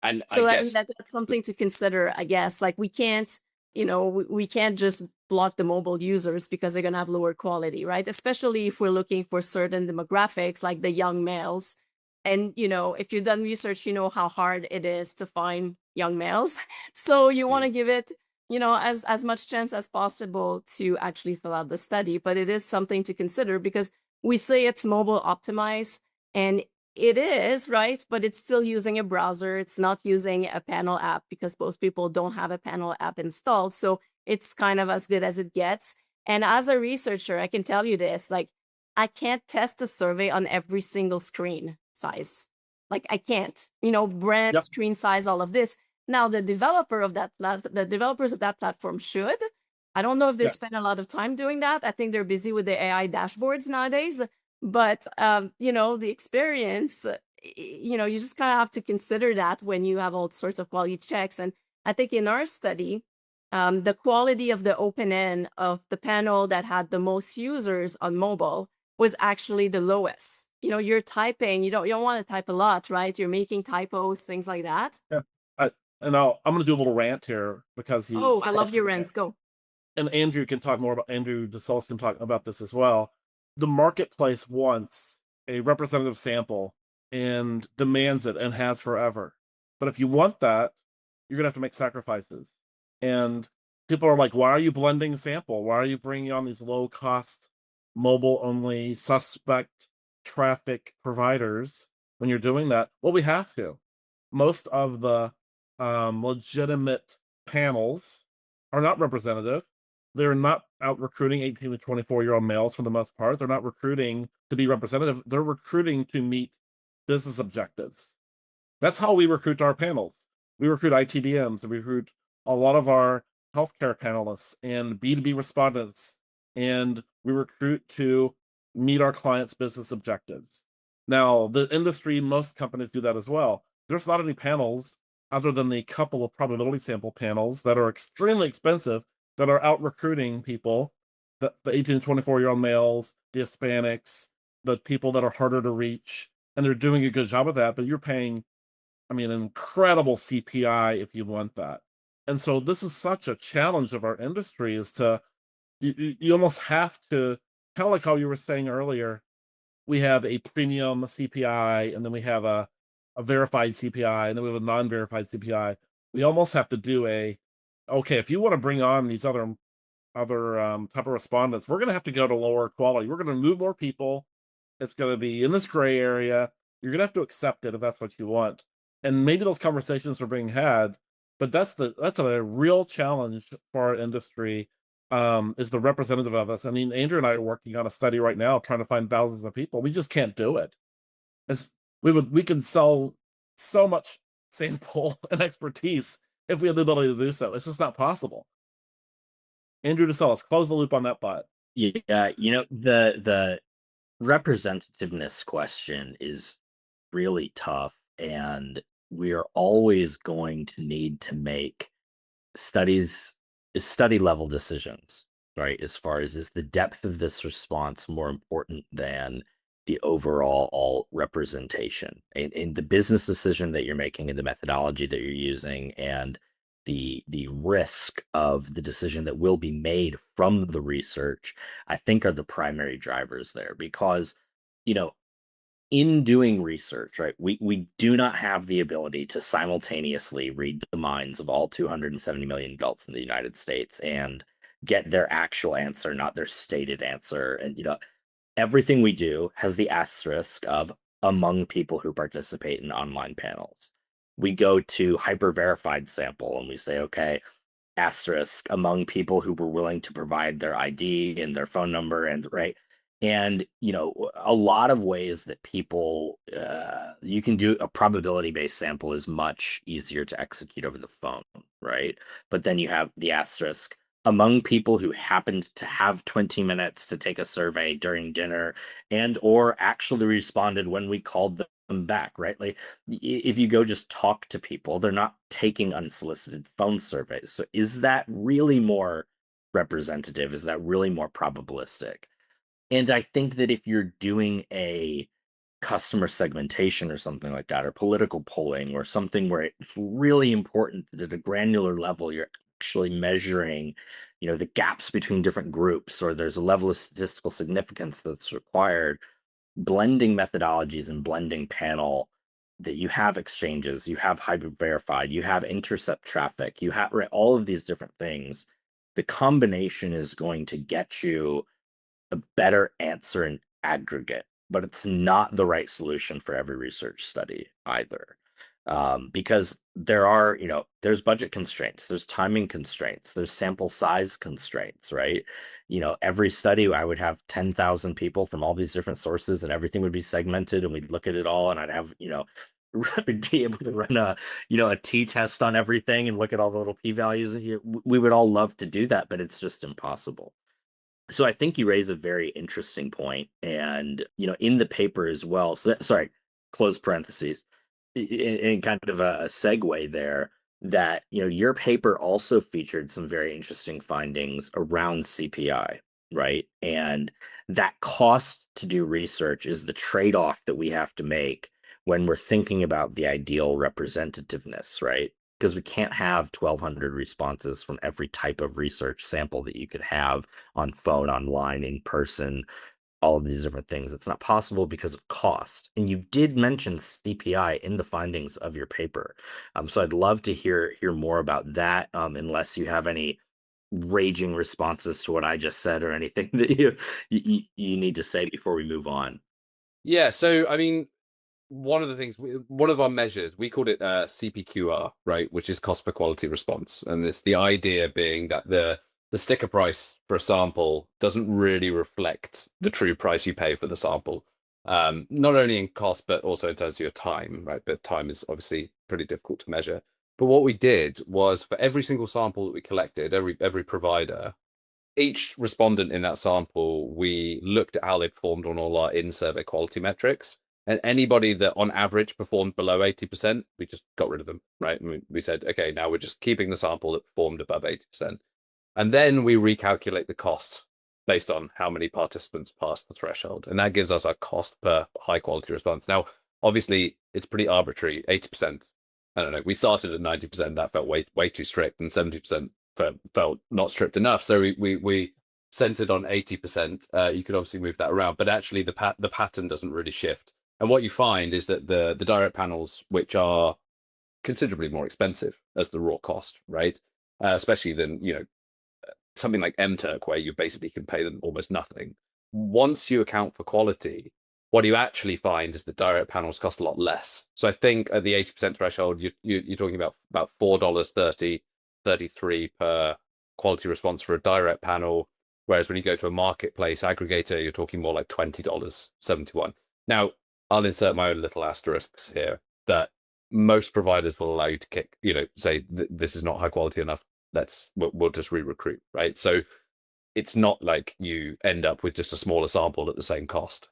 And So I I guess mean, that's something to consider, I guess. Like we can't, we can't just block the mobile users because they're going to have lower quality, right? Especially if we're looking for certain demographics like the young males. And, if you've done research, you know how hard it is to find young males. So you want to give it, as much chance as possible to actually fill out the study. But it is something to consider because we say it's mobile optimized, and it is, right? But it's still using a browser. It's not using a panel app because most people don't have a panel app installed. So it's kind of as good as it gets. And as a researcher, I can tell you this, like, I can't test a survey on every single screen size. Like I can't, brand, Yep. screen size, all of this. Now the developers of that platform should. I don't know if they spend a lot of time doing that. I think they're busy with the AI dashboards nowadays. But the experience, you just kind of have to consider that when you have all sorts of quality checks. And I think in our study, the quality of the open end of the panel that had the most users on mobile was actually the lowest. You're typing, you don't want to type a lot, right? You're making typos, things like that. Yeah. I'm going to do a little rant here because he. Oh, I love your rants. Go. And Andrew DeSolis can talk about this as well. The marketplace wants a representative sample and demands it and has forever. But if you want that, you're going to have to make sacrifices. And people are like, why are you blending sample? Why are you bringing on these low cost, mobile only, suspect traffic providers when you're doing that? Well, we have to. Most of the legitimate panels are not representative. They're not out recruiting 18 to 24-year-old males for the most part. They're not recruiting to be representative. They're recruiting to meet business objectives. That's how we recruit our panels. We recruit ITDMs, and we recruit a lot of our healthcare panelists and B2B respondents, and we recruit to meet our clients' business objectives. Now, the industry, most companies do that as well. There's not any panels other than the couple of probability sample panels that are extremely expensive that are out recruiting people, the 18 to 24-year-old males, the Hispanics, the people that are harder to reach, and they're doing a good job of that, but you're paying, an incredible CPI if you want that. And so this is such a challenge of our industry is you almost have to, kind of like how you were saying earlier, we have a premium CPI, and then we have a verified CPI, and then we have a non-verified CPI. We almost have to do okay, if you want to bring on these other type of respondents, we're going to have to go to lower quality. We're going to move more people. It's going to be in this gray area. You're going to have to accept it if that's what you want. And maybe those conversations are being had, but that's a real challenge for our industry. Is the representative of us. I mean, Andrew and I are working on a study right now trying to find thousands of people. We just can't do it. We can sell so much sample and expertise if we have the ability to do so. It's just not possible. Andrew DeSellis, close the loop on that thought. Yeah, the representativeness question is really tough, and we are always going to need to make study level decisions, right? As far as, is the depth of this response more important than the overall representation, and the business decision that you're making, and the methodology that you're using, and the risk of the decision that will be made from the research, I think, are the primary drivers there. Because, in doing research, right, we do not have the ability to simultaneously read the minds of all 270 million adults in the United States and get their actual answer, not their stated answer. And, everything we do has the asterisk of among people who participate in online panels. We go to hyper-verified sample and we say, okay, asterisk among people who were willing to provide their ID and their phone number, and right. And, a lot of ways that people, you can do a probability-based sample is much easier to execute over the phone, right? But then you have the asterisk among people who happened to have 20 minutes to take a survey during dinner and or actually responded when we called them back, right? Like, if you go just talk to people, they're not taking unsolicited phone surveys. So is that really more representative? Is that really more probabilistic? And I think that if you're doing a customer segmentation or something like that, or political polling, or something where it's really important that at a granular level, you're actually measuring, the gaps between different groups, or there's a level of statistical significance that's required, blending methodologies and blending panel, that you have exchanges, you have hybrid verified, you have intercept traffic, you have, right, all of these different things. The combination is going to get you a better answer in aggregate, but it's not the right solution for every research study either. Because there are, there's budget constraints, there's timing constraints, there's sample size constraints, right? Every study, I would have 10,000 people from all these different sources, and everything would be segmented, and we'd look at it all, and I'd have, be able to run a t-test on everything and look at all the little p-values. We would all love to do that, but it's just impossible. So I think you raise a very interesting point, and in the paper as well. So sorry, close parentheses, in kind of a segue there, that your paper also featured some very interesting findings around CPI, right? And that cost to do research is the trade-off that we have to make when we're thinking about the ideal representativeness, right? Because we can't have 1,200 responses from every type of research sample that you could have on phone, online, in person, all of these different things. It's not possible because of cost. And you did mention CPI in the findings of your paper. So I'd love to hear more about that, unless you have any raging responses to what I just said, or anything that you need to say before we move on. Yeah, so I mean, one of our measures, we called it CPQR, right, which is cost per quality response. And it's the idea being that the sticker price for a sample doesn't really reflect the true price you pay for the sample, not only in cost, but also in terms of your time, right? But time is obviously pretty difficult to measure. But what we did was, for every single sample that we collected, every provider, each respondent in that sample, we looked at how they performed on all our in-survey quality metrics. And anybody that on average performed below 80%, we just got rid of them, right? And we said, okay, now we're just keeping the sample that performed above 80%. And then we recalculate the cost based on how many participants passed the threshold. And that gives us our cost per high quality response. Now, obviously, it's pretty arbitrary, 80%. I don't know, we started at 90%, that felt way too strict, and 70% felt not strict enough. So we centered on 80%. You could obviously move that around, but actually the pattern doesn't really shift. And what you find is that the direct panels, which are considerably more expensive as the raw cost, right? Especially than, something like MTurk, where you basically can pay them almost nothing. Once you account for quality, what you actually find is the direct panels cost a lot less. So I think at the 80% threshold, you're talking about $4.33 per quality response for a direct panel. Whereas when you go to a marketplace aggregator, you're talking more like $20.71. Now, I'll insert my own little asterisks here that most providers will allow you to kick, say this is not high quality enough. We'll just re-recruit, right? So it's not like you end up with just a smaller sample at the same cost.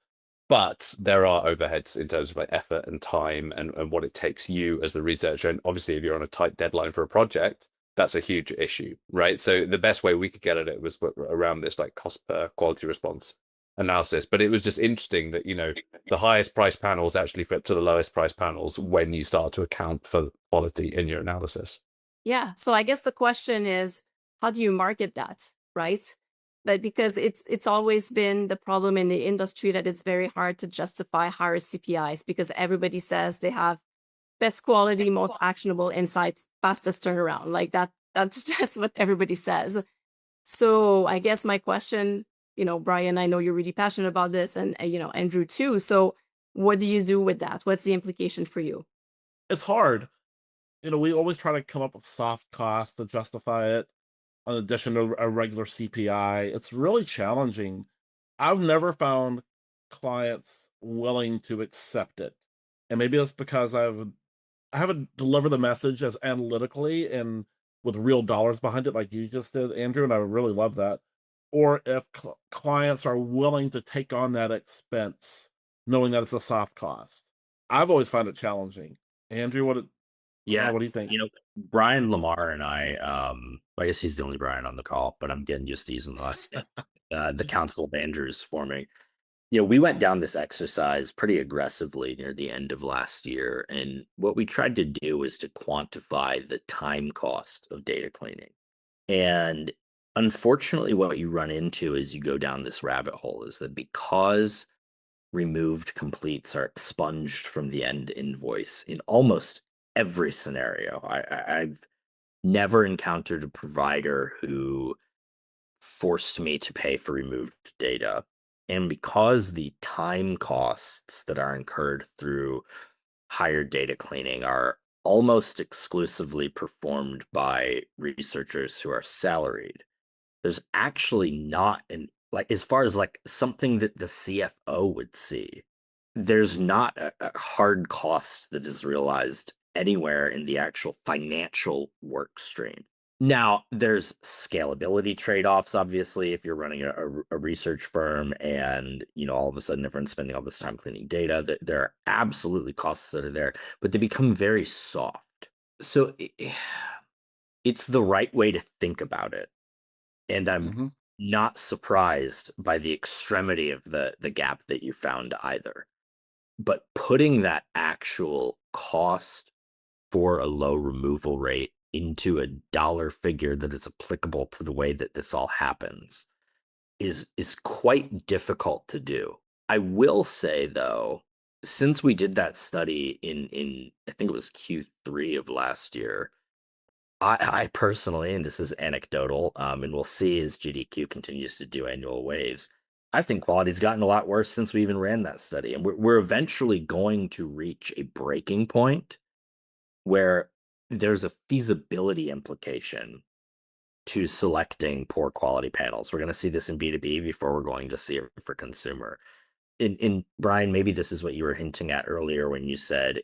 But there are overheads in terms of like effort and time and what it takes you as the researcher. And obviously, if you're on a tight deadline for a project, that's a huge issue, right? So the best way we could get at it was around this like cost per quality response analysis. But it was just interesting that, the highest price panels actually flip to the lowest price panels when you start to account for quality in your analysis. Yeah. So I guess the question is, how do you market that, right? That because it's always been the problem in the industry that it's very hard to justify higher CPIs because everybody says they have best quality, most actionable insights, fastest turnaround. Like that's just what everybody says. So I guess my question, Brian, I know you're really passionate about this, and Andrew too. So what do you do with that? What's the implication for you? It's hard. We always try to come up with soft costs to justify it, in addition to a regular CPI. It's really challenging. I've never found clients willing to accept it. And maybe that's because I haven't delivered the message as analytically and with real dollars behind it like you just did, Andrew, and I really love that. Or if clients are willing to take on that expense, knowing that it's a soft cost. I've always found it challenging. Andrew, what do you think? Brian Lamar and I guess he's the only Brian on the call, but I'm getting used to using the Council of Andrews forming. We went down this exercise pretty aggressively near the end of last year, and what we tried to do was to quantify the time cost of data cleaning. And unfortunately, what you run into as you go down this rabbit hole is that because removed completes are expunged from the end invoice in almost every scenario, I've never encountered a provider who forced me to pay for removed data. And because the time costs that are incurred through higher data cleaning are almost exclusively performed by researchers who are salaried, there's actually not as far as like something that the CFO would see, there's not a hard cost that is realized anywhere in the actual financial work stream. Now, there's scalability trade-offs, obviously, if you're running a research firm and, all of a sudden everyone's spending all this time cleaning data, there are absolutely costs that are there, but they become very soft. So it's the right way to think about it. And I'm not surprised by the extremity of the gap that you found either. But putting that actual cost for a low removal rate into a dollar figure that is applicable to the way that this all happens is quite difficult to do. I will say, though, since we did that study in I think it was Q3 of last year, I personally, and this is anecdotal, and we'll see as GDQ continues to do annual waves, I think quality's gotten a lot worse since we even ran that study. And we're eventually going to reach a breaking point where there's a feasibility implication to selecting poor quality panels. We're going to see this in B2B before we're going to see it for consumer. In Brian, maybe this is what you were hinting at earlier when you said,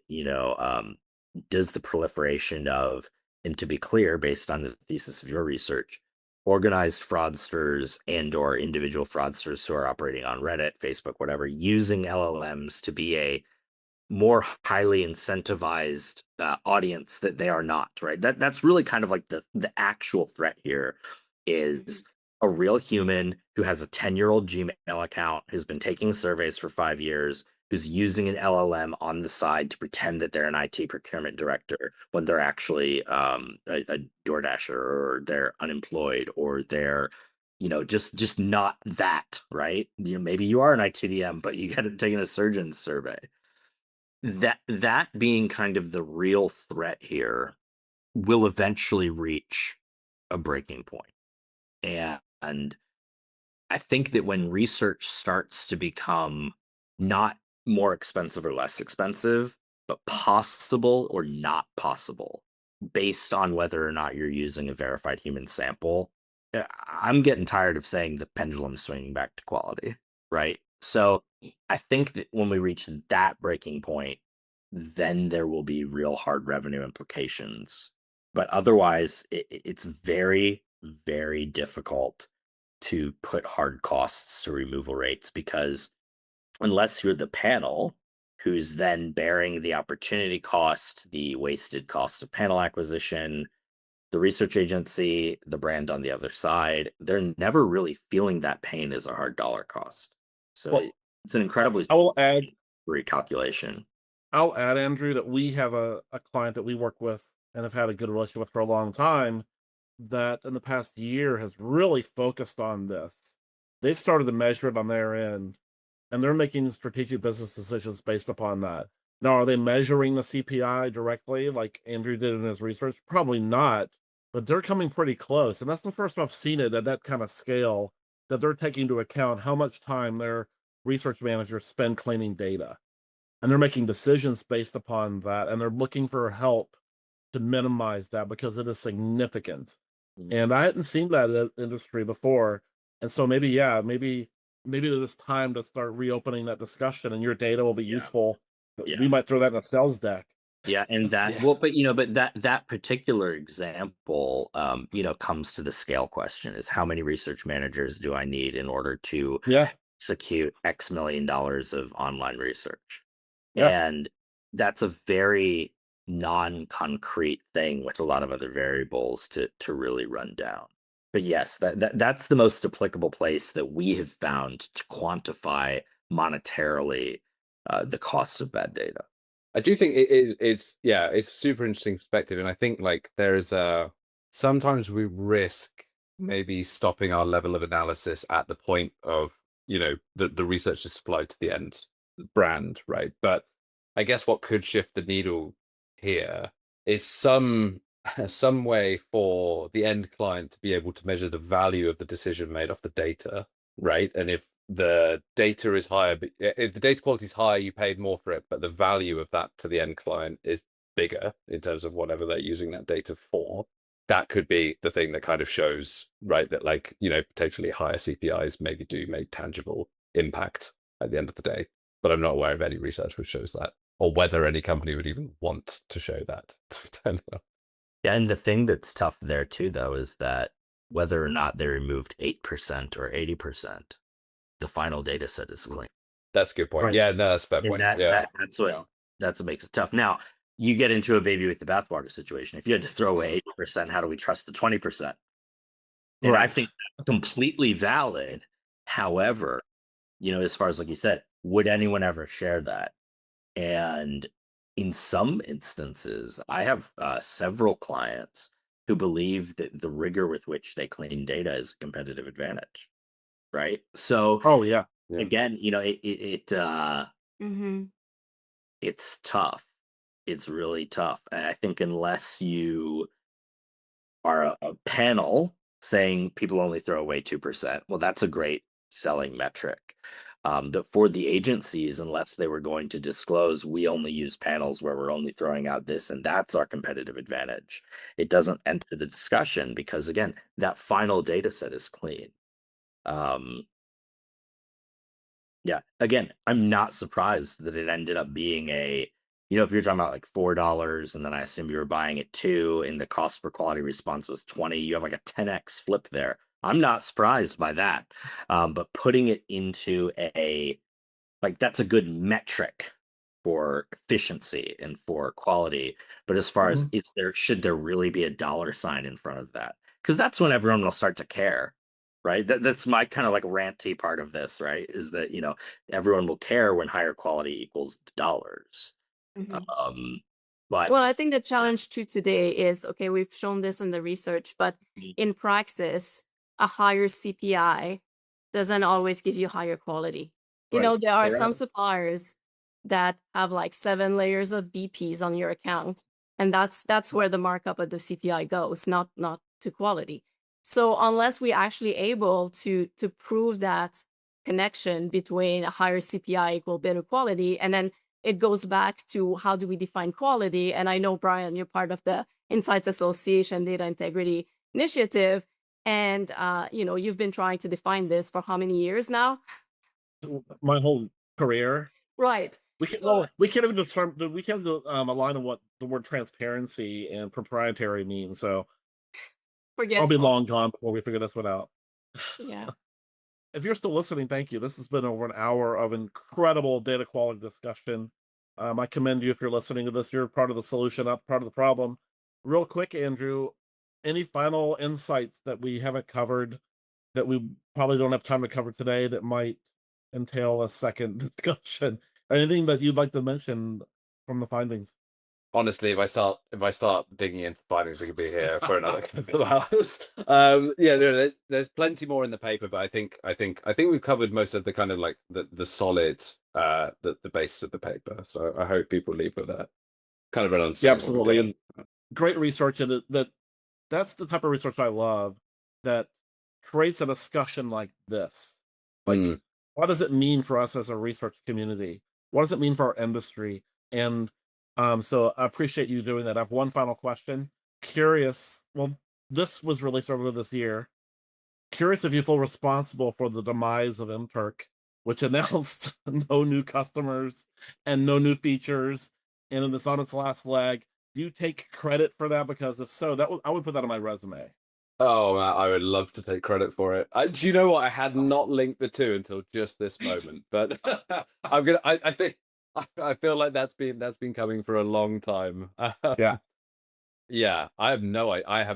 does the proliferation of, and to be clear, based on the thesis of your research, organized fraudsters and or individual fraudsters who are operating on Reddit, Facebook, whatever, using LLMs to be a more highly incentivized audience that they are not, right? That's really kind of like the actual threat here is a real human who has a 10-year-old Gmail account, who's been taking surveys for 5 years, who's using an LLM on the side to pretend that they're an IT procurement director when they're actually a DoorDasher, or they're unemployed, or they're just not that, right? Maybe you are an ITDM, but you got to take a surgeon's survey. That being kind of the real threat here will eventually reach a breaking point. And I think that when research starts to become not more expensive or less expensive, but possible or not possible based on whether or not you're using a verified human sample, I'm getting tired of saying the pendulum swinging back to quality, right? So I think that when we reach that breaking point, then there will be real hard revenue implications. But otherwise, it's very, very difficult to put hard costs to removal rates, because unless you're the panel who's then bearing the opportunity cost, the wasted cost of panel acquisition, the research agency, the brand on the other side, they're never really feeling that pain as a hard dollar cost. So Well, it's an incredibly I will add, recalculation. I'll add, Andrew, that we have a client that we work with and have had a good relationship with for a long time, that in the past year has really focused on this. They've started to measure it on their end, and they're making strategic business decisions based upon that. Now, are they measuring the CPI directly like Andrew did in his research? Probably not, but they're coming pretty close. And that's the first time I've seen it at that kind of scale, that they're taking into account how much time their research managers spend cleaning data. And they're making decisions based upon that. And they're looking for help to minimize that because it is significant. And I hadn't seen that in the industry before. And so maybe, yeah, maybe it is time to start reopening that discussion, and your data will be useful. Yeah. We might throw that in a sales deck. Yeah, and that well, but that particular example, comes to the scale question: is how many research managers do I need in order to execute X million dollars of online research? Yeah. And that's a very non-concrete thing with a lot of other variables to really run down. But yes, that's the most applicable place that we have found to quantify monetarily the cost of bad data. I do think it's super interesting perspective. And I think like there's sometimes we risk maybe stopping our level of analysis at the point of, the research is supplied to the end brand, right? But I guess what could shift the needle here is some way for the end client to be able to measure the value of the decision made off the data, right? And if the data is higher, if the data quality is higher, you paid more for it, but the value of that to the end client is bigger in terms of whatever they're using that data for. That could be the thing that kind of shows, right, that like, potentially higher CPIs maybe do make tangible impact at the end of the day. But I'm not aware of any research which shows that, or whether any company would even want to show that. Yeah, and the thing that's tough there too, though, is that whether or not they removed 8% or 80%, the final data set is clean. That's a good point. Right. Yeah, no, that's a fair point. That's what makes it tough. Now, you get into a baby with the bathwater situation. If you had to throw away 80%, how do we trust the 20%? And I think that's completely valid. However, as far as like you said, would anyone ever share that? And in some instances, I have several clients who believe that the rigor with which they clean data is a competitive advantage, right? So, again, it's tough. It's really tough. I think unless you are a panel saying people only throw away 2%, well, that's a great selling metric. But for the agencies, unless they were going to disclose, we only use panels where we're only throwing out this, and that's our competitive advantage. It doesn't enter the discussion because, again, that final data set is clean. Yeah, again, I'm not surprised that it ended up being if you're talking about like $4, and then I assume you were buying it $2, and the cost per quality response was 20, you have like a 10x flip there. I'm not surprised by that. But putting it into that's a good metric for efficiency and for quality. But as far as should there really be a dollar sign in front of that? Because that's when everyone will start to care, right? That's my kind of like ranty part of this, right? Is that, everyone will care when higher quality equals dollars. But well, I think the challenge to today is, okay, we've shown this in the research, but in practice, a higher CPI doesn't always give you higher quality. There are some suppliers that have like 7 layers of BPs on your account, and that's where the markup of the CPI goes, not to quality. So unless we actually able to prove that connection between a higher CPI equal better quality, and then it goes back to how do we define quality? And I know, Brian, you're part of the Insights Association Data Integrity Initiative, and you've been trying to define this for how many years now? My whole career. Right. We can't even align on what the word transparency and proprietary means. So I'll be long gone before we figure this one out. Yeah. If you're still listening, thank you. This has been over an hour of incredible data quality discussion. I commend you if you're listening to this. You're part of the solution, not part of the problem. Real quick, Andrew, any final insights that we haven't covered that we probably don't have time to cover today that might entail a second discussion? Anything that you'd like to mention from the findings? Honestly, if I start digging into findings, we could be here for another couple of hours. There's plenty more in the paper, but I think we've covered most of the kind of like the solid the basis of the paper. So I hope people leave with that kind of an understanding. Yeah, absolutely. And great research, and that's the type of research I love, that creates a discussion like this. Like, what does it mean for us as a research community? What does it mean for our industry? And so I appreciate you doing that. I have one final question. Curious, well, this was released earlier this year. Curious if you feel responsible for the demise of MTurk, which announced no new customers and no new features, and it's on its last leg. Do you take credit for that? Because if so, I would put that on my resume. Oh, man, I would love to take credit for it. Do you know what? I had not linked the two until just this moment, but I feel like that's been coming for a long time. Yeah. Yeah, I have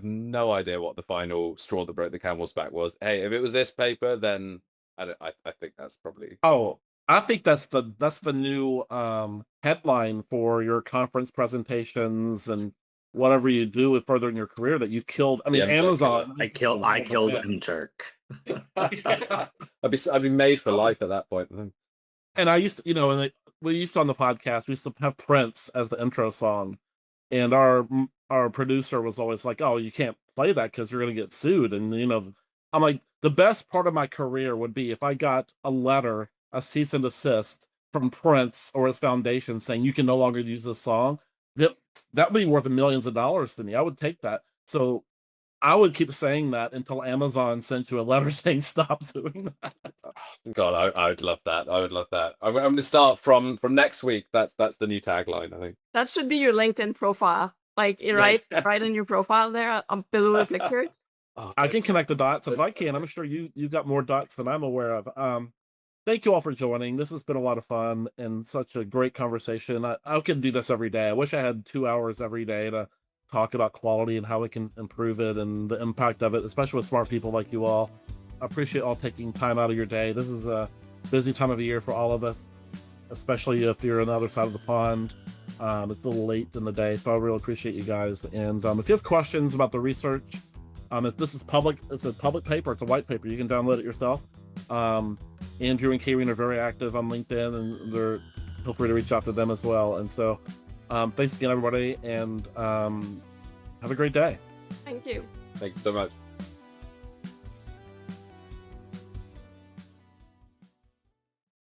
no idea what the final straw that broke the camel's back was. Hey, if it was this paper, then I think that's probably. Oh, I think that's the new headline for your conference presentations and whatever you do with furthering your career, that you killed. I mean, Amazon. I killed MTurk. I'd be made for life at that point, I think. And I used to, we used to on the podcast, we used to have Prince as the intro song, and our producer was always like, "Oh, you can't play that because you're gonna get sued." And I'm like, the best part of my career would be if I got a letter, a cease and desist from Prince or his foundation saying you can no longer use this song. That would be worth millions of dollars to me. I would take that. So I would keep saying that until Amazon sent you a letter saying stop doing that. God, I would love that. I would love that. I'm going to start from next week. That's the new tagline, I think. That should be your LinkedIn profile. Like, right in your profile there, below the picture. Oh, I can connect the dots. If I can, I'm sure you've got more dots than I'm aware of. Thank you all for joining. This has been a lot of fun and such a great conversation. I could do this every day. I wish I had 2 hours every day to talk about quality and how we can improve it and the impact of it, especially with smart people like you all. I appreciate all taking time out of your day. This is a busy time of the year for all of us, especially if you're on the other side of the pond. It's a little late in the day, so I really appreciate you guys. And if you have questions about the research, if this is public, it's a public paper, it's a white paper, you can download it yourself. Andrew and Karine are very active on LinkedIn, and feel free to reach out to them as well. And so thanks again, everybody, and have a great day. Thank you. Thank you so much.